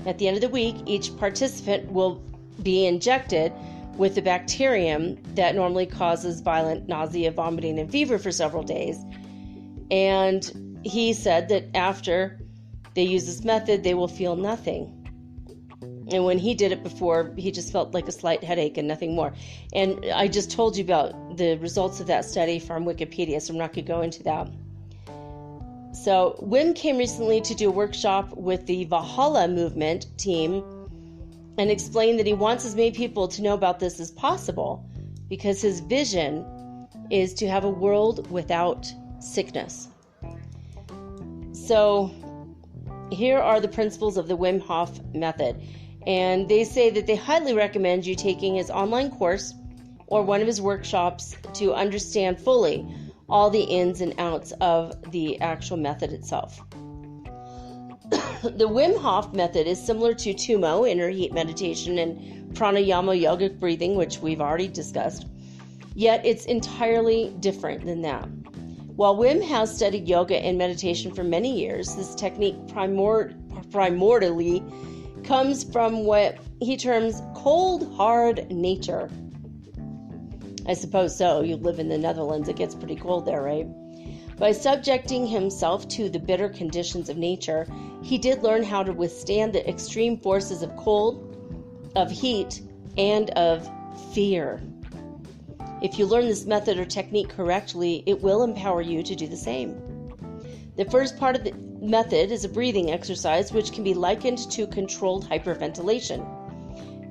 At the end of the week, each participant will be injected with the bacterium that normally causes violent nausea, vomiting, and fever for several days. And he said that after they use this method, they will feel nothing. And when he did it before, he just felt like a slight headache and nothing more. And I just told you about the results of that study from Wikipedia, so I'm not going to go into that. So Wim came recently to do a workshop with the Valhalla movement team and explained that he wants as many people to know about this as possible, because his vision is to have a world without sickness. So here are the principles of the Wim Hof Method. And they say that they highly recommend you taking his online course or one of his workshops to understand fully all the ins and outs of the actual method itself. The Wim Hof Method is similar to Tumo, inner heat meditation, and pranayama, yogic breathing, which we've already discussed. Yet it's entirely different than that. While Wim has studied yoga and meditation for many years, this technique primordially comes from what he terms cold, hard nature. I suppose so. You live in the Netherlands. It gets pretty cold there, right? By subjecting himself to the bitter conditions of nature, he did learn how to withstand the extreme forces of cold, of heat, and of fear. If you learn this method or technique correctly, it will empower you to do the same. The first part of the method is a breathing exercise, which can be likened to controlled hyperventilation.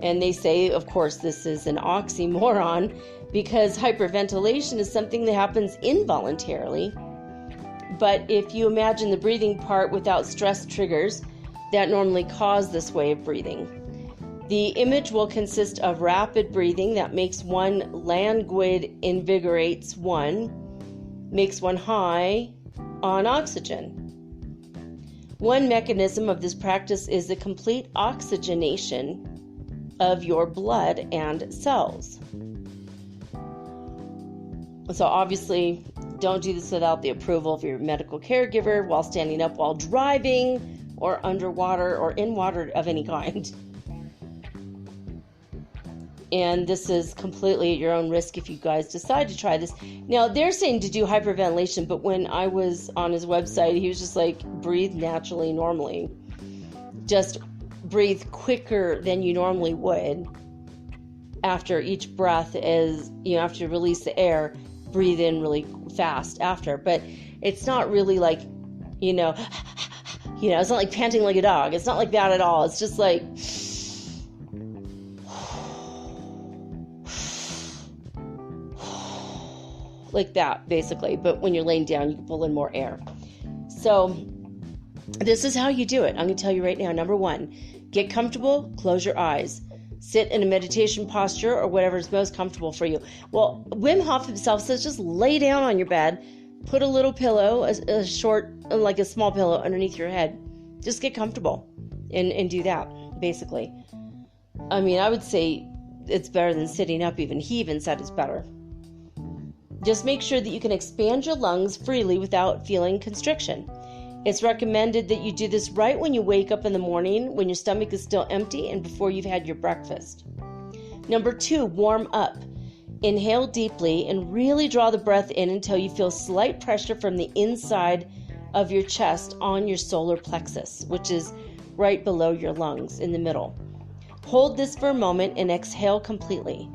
And they say, of course, this is an oxymoron, because hyperventilation is something that happens involuntarily. But if you imagine the breathing part without stress triggers that normally cause this way of breathing, the image will consist of rapid breathing that makes one languid, invigorates one, makes one high on oxygen. One mechanism of this practice is the complete oxygenation of your blood and cells. So obviously, don't do this without the approval of your medical caregiver, while standing up, while driving, or underwater, or in water of any kind. And this is completely at your own risk if you guys decide to try this. Now, they're saying to do hyperventilation, but when I was on his website, he was just like, breathe naturally, normally. Just breathe quicker than you normally would. After each breath is, after you release the air, breathe in really fast after. But it's not really like, it's not like panting like a dog. It's not like that at all. It's just like... like that, basically. But when you're laying down, you can pull in more air. So this is how you do it. I'm going to tell you right now. Number 1, get comfortable, close your eyes. Sit in a meditation posture or whatever is most comfortable for you. Well, Wim Hof himself says just lay down on your bed, put a little pillow, a short, like a small pillow underneath your head. Just get comfortable and do that, basically. I mean, I would say it's better than sitting up even. He even said it's better. Just make sure that you can expand your lungs freely without feeling constriction. It's recommended that you do this right when you wake up in the morning, when your stomach is still empty, and before you've had your breakfast. Number 2, warm up. Inhale deeply and really draw the breath in until you feel slight pressure from the inside of your chest on your solar plexus, which is right below your lungs in the middle. Hold this for a moment and exhale completely.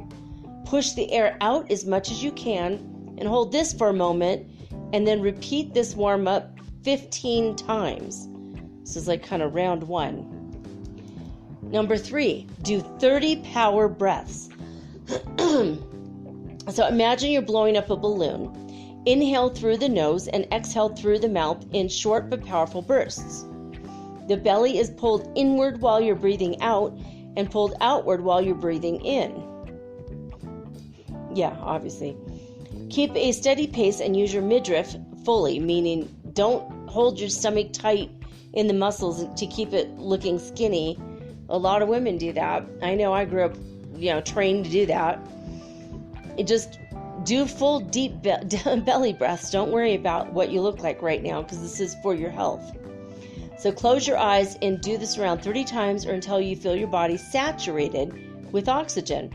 Push the air out as much as you can and hold this for a moment, and then repeat this warm up 15 times. This is like kind of round 1. Number 3, do 30 power breaths. So imagine you're blowing up a balloon. Inhale through the nose and exhale through the mouth in short but powerful bursts. The belly is pulled inward while you're breathing out and pulled outward while you're breathing in. Yeah, obviously. Keep a steady pace and use your midriff fully, meaning don't hold your stomach tight in the muscles to keep it looking skinny. A lot of women do that. I know I grew up, trained to do that. Just do full deep belly breaths. Don't worry about what you look like right now, because this is for your health. So close your eyes and do this around 30 times or until you feel your body saturated with oxygen.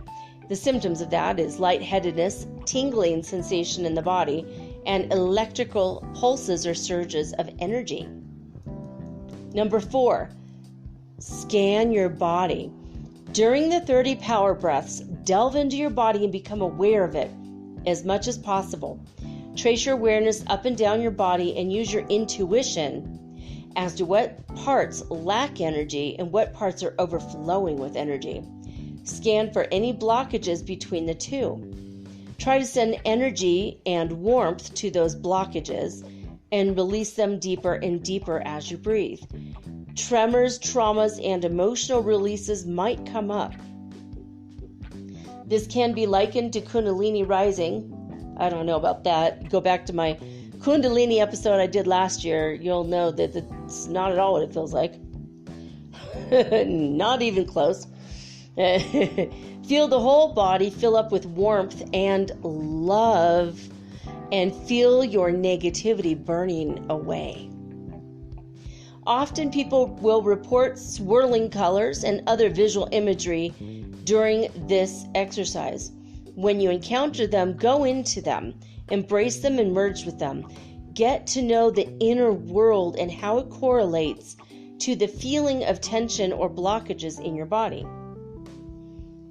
The symptoms of that is lightheadedness, tingling sensation in the body, and electrical pulses or surges of energy. Number 4, scan your body. During the 30 power breaths, delve into your body and become aware of it as much as possible. Trace your awareness up and down your body and use your intuition as to what parts lack energy and what parts are overflowing with energy. Scan for any blockages between the two. Try to send energy and warmth to those blockages and release them deeper and deeper as you breathe. Tremors, traumas, and emotional releases might come up. This can be likened to Kundalini rising. I don't know about that. Go back to my Kundalini episode I did last year. You'll know that it's not at all what it feels like. Not even close. Feel the whole body fill up with warmth and love, and feel your negativity burning away. Often people will report swirling colors and other visual imagery during this exercise. When you encounter them, go into them, embrace them, and merge with them. Get to know the inner world and how it correlates to the feeling of tension or blockages in your body.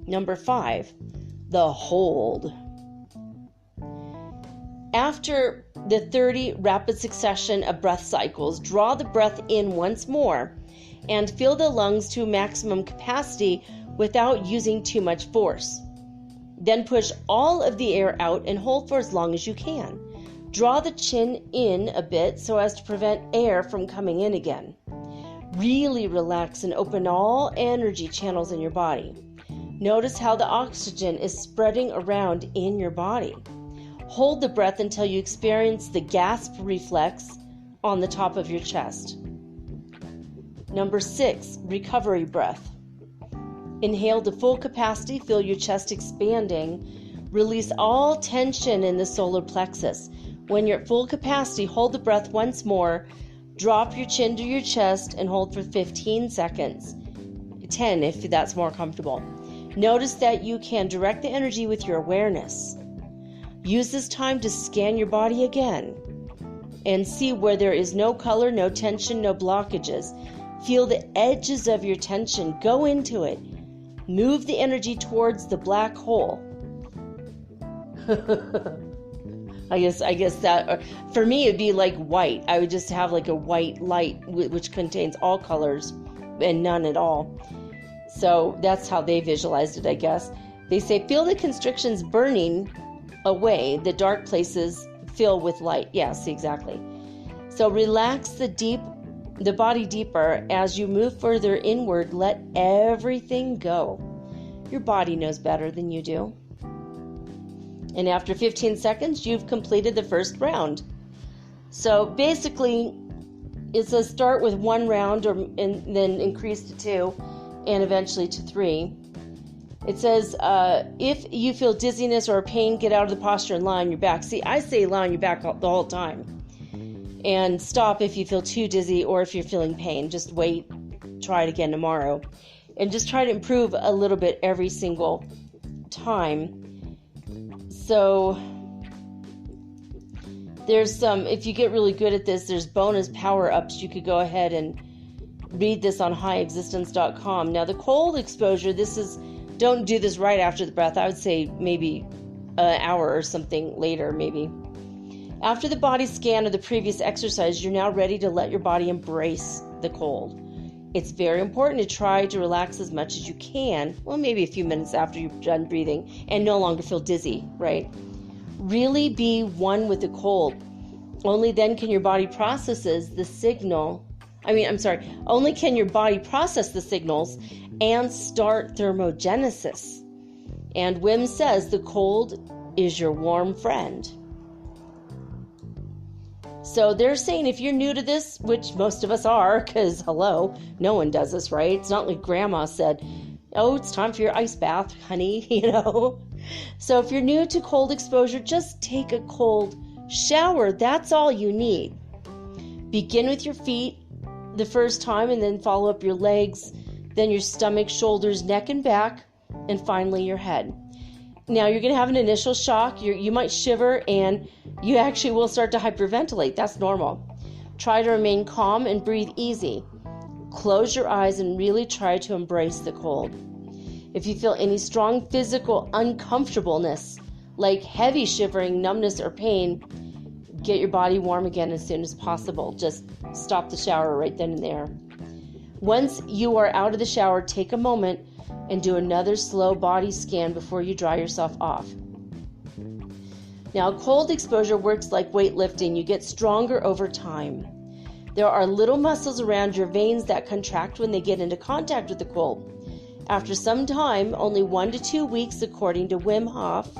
Number 5, the hold. After the 30 rapid succession of breath cycles, draw the breath in once more and fill the lungs to maximum capacity without using too much force. Then push all of the air out and hold for as long as you can. Draw the chin in a bit so as to prevent air from coming in again. Really relax and open all energy channels in your body. Notice how the oxygen is spreading around in your body. Hold the breath until you experience the gasp reflex on the top of your chest. Number 6, recovery breath. Inhale to full capacity, feel your chest expanding. Release all tension in the solar plexus. When you're at full capacity, hold the breath once more. Drop your chin to your chest and hold for 15 seconds. 10 if that's more comfortable. Notice that you can direct the energy with your awareness. Use this time to scan your body again and see where there is no color, no tension, no blockages. Feel the edges of your tension. Go into it. Move the energy towards the black hole. I guess that, for me, it'd be like white. I would just have like a white light which contains all colors and none at all. So that's how they visualized it, I guess. They say, feel the constrictions burning away, the dark places fill with light. Yes, exactly. So relax the body deeper. As you move further inward, let everything go. Your body knows better than you do. And after 15 seconds, you've completed the first round. So basically, it says start with 1 round and then increase to 2 and eventually to 3. It says, if you feel dizziness or pain, get out of the posture and lie on your back. See, I say lie on your back the whole time. And stop if you feel too dizzy or if you're feeling pain. Just wait, try it again tomorrow. And just try to improve a little bit every single time. So there's some, if you get really good at this, there's bonus power-ups. You could go ahead and read this on highexistence.com. Now the cold exposure, don't do this right after the breath. I would say maybe an hour or something later, maybe. After the body scan of the previous exercise, you're now ready to let your body embrace the cold. It's very important to try to relax as much as you can, well, maybe a few minutes after you're done breathing and no longer feel dizzy, right? Really be one with the cold. Only then can your body processes the signal. Only can your body process the signals and start thermogenesis. And Wim says the cold is your warm friend. So they're saying if you're new to this, which most of us are, because hello, no one does this, right? It's not like grandma said, oh, it's time for your ice bath, honey, So if you're new to cold exposure, just take a cold shower. That's all you need. Begin with your feet the first time and then follow up your legs, then your stomach, shoulders, neck, and back, and finally your head. Now you're going to have an initial shock. You might shiver and you actually will start to hyperventilate. That's normal. Try to remain calm and breathe easy. Close your eyes and really try to embrace the cold. If you feel any strong physical uncomfortableness, like heavy shivering, numbness, or pain, get your body warm again as soon as possible. Just stop the shower right then and there. Once you are out of the shower, take a moment and do another slow body scan before you dry yourself off. Now, cold exposure works like weightlifting. You get stronger over time. There are little muscles around your veins that contract when they get into contact with the cold. After some time, only 1 to 2 weeks according to Wim Hof,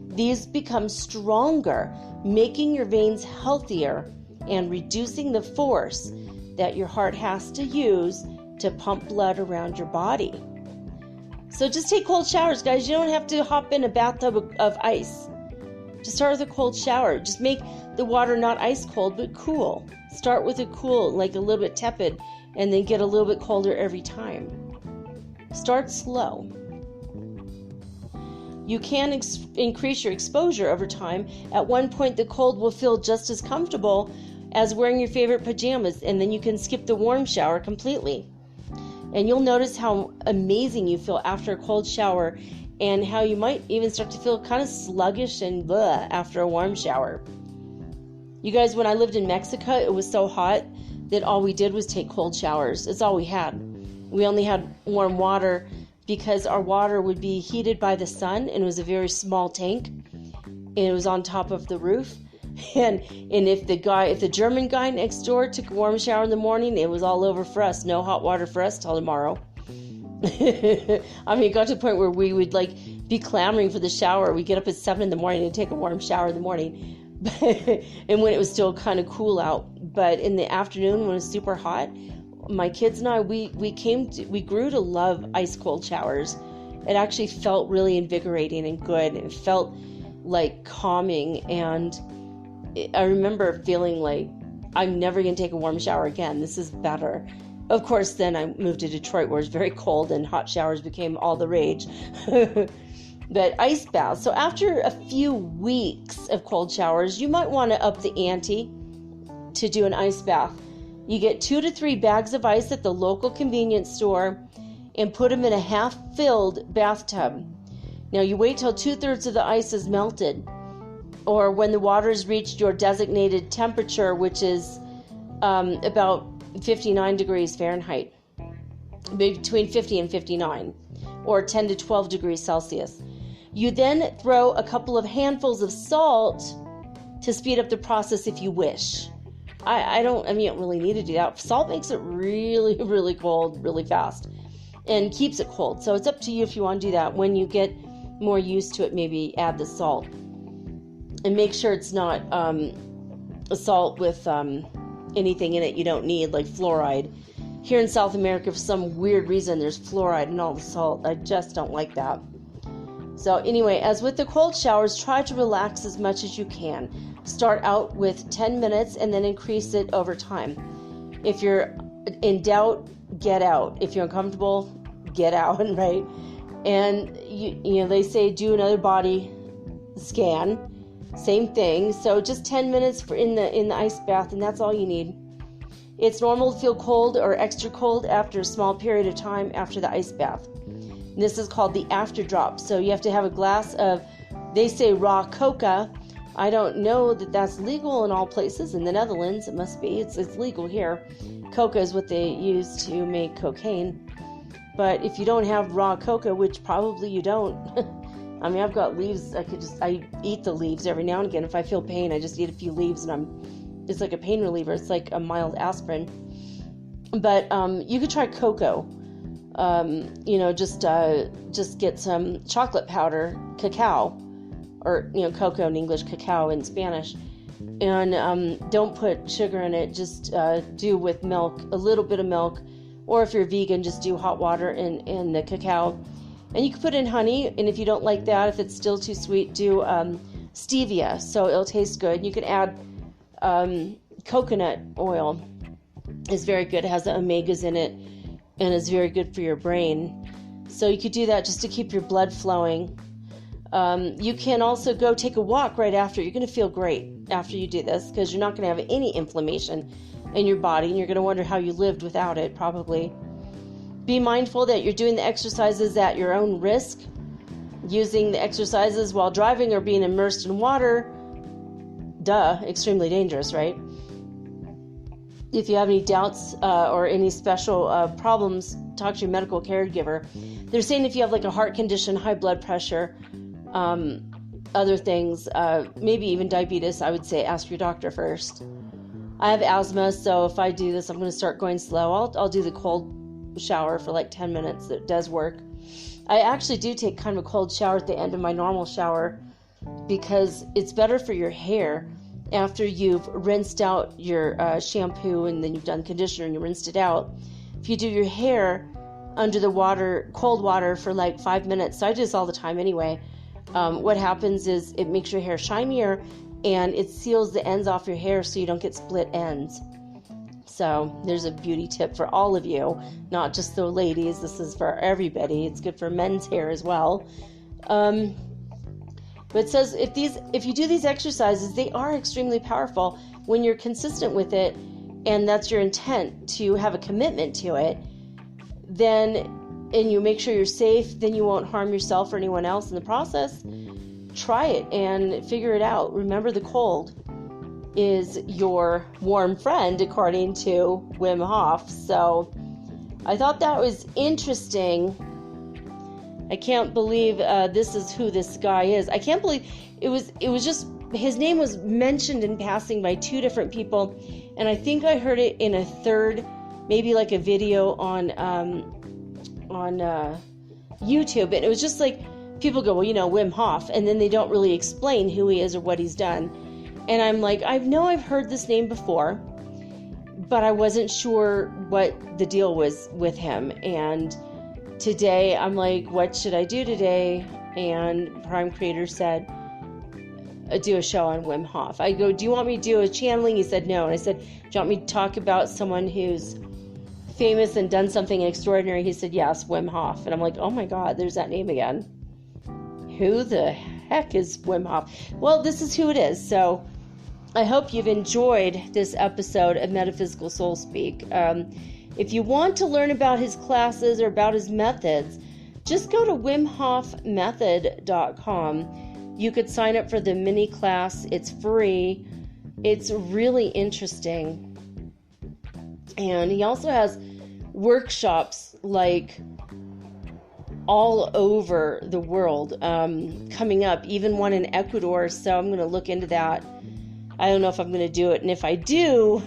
these become stronger, making your veins healthier and reducing the force that your heart has to use to pump blood around your body. So just take cold showers, guys. You don't have to hop in a bathtub of ice. Just start with a cold shower. Just make the water not ice cold, but cool. Start with a cool, like a little bit tepid, and then get a little bit colder every time. Start slow. You can increase your exposure over time. At one point, the cold will feel just as comfortable as wearing your favorite pajamas, and then you can skip the warm shower completely. And you'll notice how amazing you feel after a cold shower and how you might even start to feel kind of sluggish and blah after a warm shower. You guys, when I lived in Mexico, it was so hot that all we did was take cold showers. It's all we had. We only had warm water because our water would be heated by the sun, and it was a very small tank, and it was on top of the roof. And if the German guy next door took a warm shower in the morning, it was all over for us. No hot water for us till tomorrow. I mean, it got to the point where we would like be clamoring for the shower. We get up at 7 in the morning and take a warm shower in the morning. And when it was still kind of cool out. But in the afternoon when it was super hot, my kids and I, we grew to love ice cold showers. It actually felt really invigorating and good. It felt like calming. And I remember feeling like I'm never going to take a warm shower again. This is better. Of course, then I moved to Detroit where it's very cold and hot showers became all the rage. But ice baths. So after a few weeks of cold showers, you might want to up the ante to do an ice bath. You get 2 to 3 bags of ice at the local convenience store and put them in a half-filled bathtub. Now you wait till 2/3 of the ice is melted, or when the water has reached your designated temperature, which is about 59 degrees Fahrenheit, between 50 and 59, or 10 to 12 degrees Celsius. You then throw a couple of handfuls of salt to speed up the process if you wish. You don't really need to do that. Salt makes it really, really cold really fast and keeps it cold. So it's up to you if you want to do that. When you get more used to it, maybe add the salt. And make sure it's not a salt with anything in it you don't need, like fluoride. Here in South America, for some weird reason, there's fluoride in all the salt. I just don't like that. So anyway, as with the cold showers, try to relax as much as you can. Start out with 10 minutes and then increase it over time. If you're in doubt, get out. If you're uncomfortable, get out, right? And you know, they say do another body scan. Same thing. So just 10 minutes in the ice bath, and that's all you need. It's normal to feel cold or extra cold after a small period of time after the ice bath. This is called the after drop. So you have to have a glass of, they say raw coca. I don't know that that's legal in all places. In the Netherlands, it must be. It's legal here. Coca is what they use to make cocaine. But if you don't have raw coca, which probably you don't, I mean, I've got leaves. I eat the leaves every now and again. If I feel pain, I just eat a few leaves, and it's like a pain reliever. It's like a mild aspirin. But you could try cocoa. Just get some chocolate powder, cacao, or cocoa in English, cacao in Spanish, and don't put sugar in it. Just do with milk, a little bit of milk, or if you're vegan, just do hot water and the cacao. And you can put in honey, and if you don't like that, if it's still too sweet, do stevia, so it'll taste good. You can add coconut oil. It's very good. It has the omegas in it, and is very good for your brain. So you could do that just to keep your blood flowing. You can also go take a walk right after. You're going to feel great after you do this because you're not going to have any inflammation in your body, and you're going to wonder how you lived without it, probably. Be mindful that you're doing the exercises at your own risk. Using the exercises while driving or being immersed in water, extremely dangerous, right? If you have any doubts or any special problems, talk to your medical caregiver. They're saying if you have like a heart condition, high blood pressure, other things, maybe even diabetes, I would say ask your doctor first. I have asthma, so if I do this, I'm going to start going slow. I'll do the cold shower for like 10 minutes. It does work. I actually do take kind of a cold shower at the end of my normal shower because it's better for your hair. After you've rinsed out your shampoo and then you've done conditioner and you rinsed it out, if you do your hair under the water, cold water for like 5 minutes, so I do this all the time anyway, what happens is it makes your hair shinier and it seals the ends off your hair so you don't get split ends. So there's a beauty tip for all of you, not just the ladies. This is for everybody. It's good for men's hair as well. But it says if you do these exercises, they are extremely powerful when you're consistent with it, and that's your intent to have a commitment to it. And you make sure you're safe, then you won't harm yourself or anyone else in the process. Try it and figure it out. Remember, the cold is your warm friend, according to Wim Hof. So I thought that was interesting. I can't believe this is who this guy is. I can't believe it was just, his name was mentioned in passing by 2 different people, and I think I heard it in a third, maybe like a video on YouTube, and it was just like, people go, well, Wim Hof, and then they don't really explain who he is or what he's done. And I'm like, I've heard this name before, but I wasn't sure what the deal was with him. And today I'm like, what should I do today? And Prime Creator said, do a show on Wim Hof. I go, do you want me to do a channeling? He said no. And I said, do you want me to talk about someone who's famous and done something extraordinary? He said, yes, Wim Hof. And I'm like, oh my God, there's that name again. Who the heck is Wim Hof? Well, this is who it is. So I hope you've enjoyed this episode of Metaphysical Soul Speak. If you want to learn about his classes or about his methods, just go to wimhofmethod.com. You could sign up for the mini class. It's free. It's really interesting. And he also has workshops like all over the world coming up, even one in Ecuador. So I'm going to look into that. I don't know if I'm going to do it. And if I do,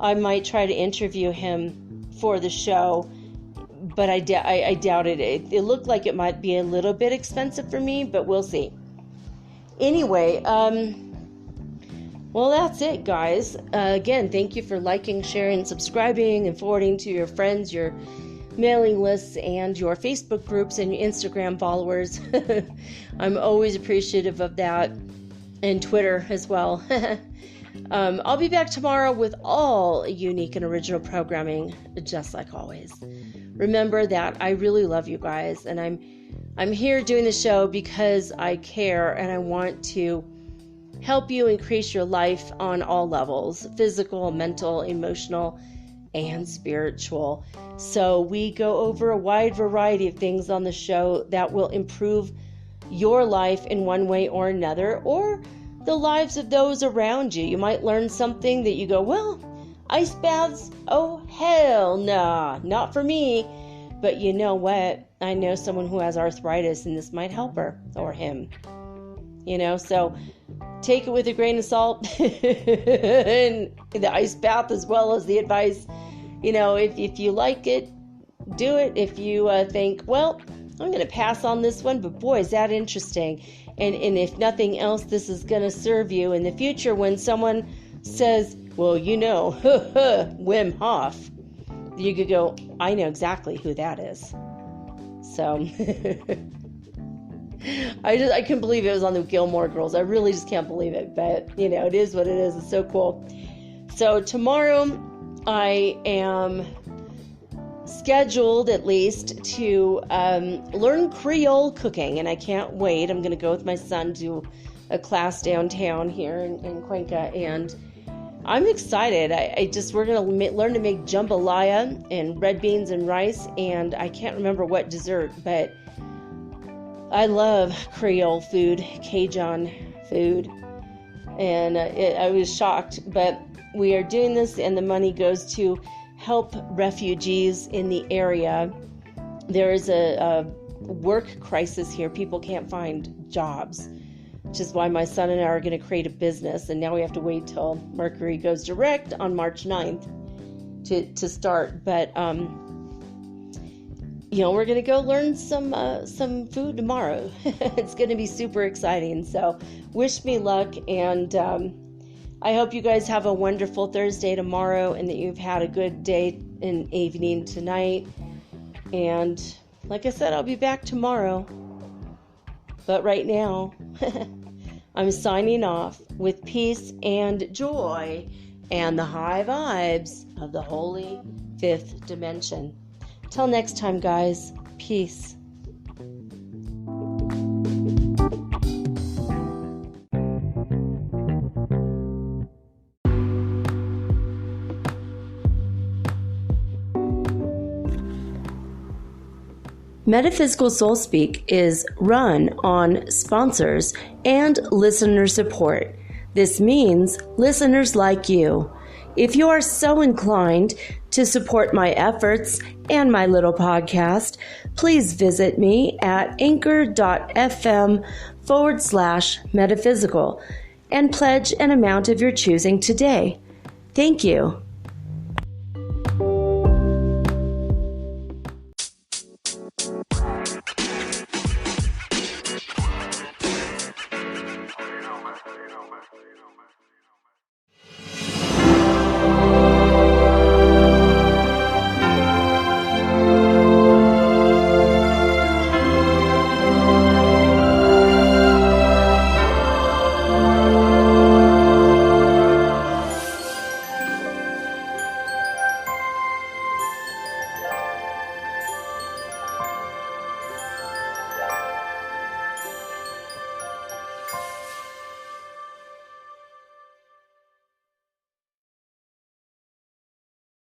I might try to interview him for the show. But I doubt it. It looked like it might be a little bit expensive for me, but we'll see. Anyway, well, that's it, guys. Again, thank you for liking, sharing, subscribing, and forwarding to your friends, your mailing lists, and your Facebook groups and your Instagram followers. I'm always appreciative of that, and Twitter as well. I'll be back tomorrow with all unique and original programming, just like always. Remember that I really love you guys, and I'm here doing the show because I care and I want to help you increase your life on all levels: physical, mental, emotional, and spiritual. So we go over a wide variety of things on the show that will improve your life in one way or another, or the lives of those around you. You might learn something that you go, well, ice baths? Oh, hell nah, not for me. But you know what? I know someone who has arthritis, and this might help her or him. So take it with a grain of salt. And the ice bath as well as the advice. If you like it, do it. If you think, well, I'm going to pass on this one, but boy, is that interesting. And if nothing else, this is going to serve you in the future when someone says, well, Wim Hof. You could go, I know exactly who that is. So I can't believe it was on the Gilmore Girls. I really just can't believe it. But, it is what it is. It's so cool. So tomorrow I am scheduled at least to learn Creole cooking, and I can't wait. I'm going to go with my son to a class downtown here in Cuenca, and I'm excited. We're going to learn to make jambalaya and red beans and rice, and I can't remember what dessert, but I love Creole food, Cajun food, and I was shocked, but we are doing this, and the money goes to help refugees in the area. There is a work crisis here. People can't find jobs, which is why my son and I are going to create a business. And now we have to wait till Mercury goes direct on March 9th to start. But, we're going to go learn some food tomorrow. It's going to be super exciting. So wish me luck. And I hope you guys have a wonderful Thursday tomorrow, and that you've had a good day and evening tonight. And like I said, I'll be back tomorrow. But right now, I'm signing off with peace and joy and the high vibes of the holy fifth dimension. Till next time, guys. Peace. Metaphysical Soul Speak is run on sponsors and listener support. This means listeners like you. If you are so inclined to support my efforts and my little podcast, please visit me at anchor.fm/metaphysical and pledge an amount of your choosing today. Thank you.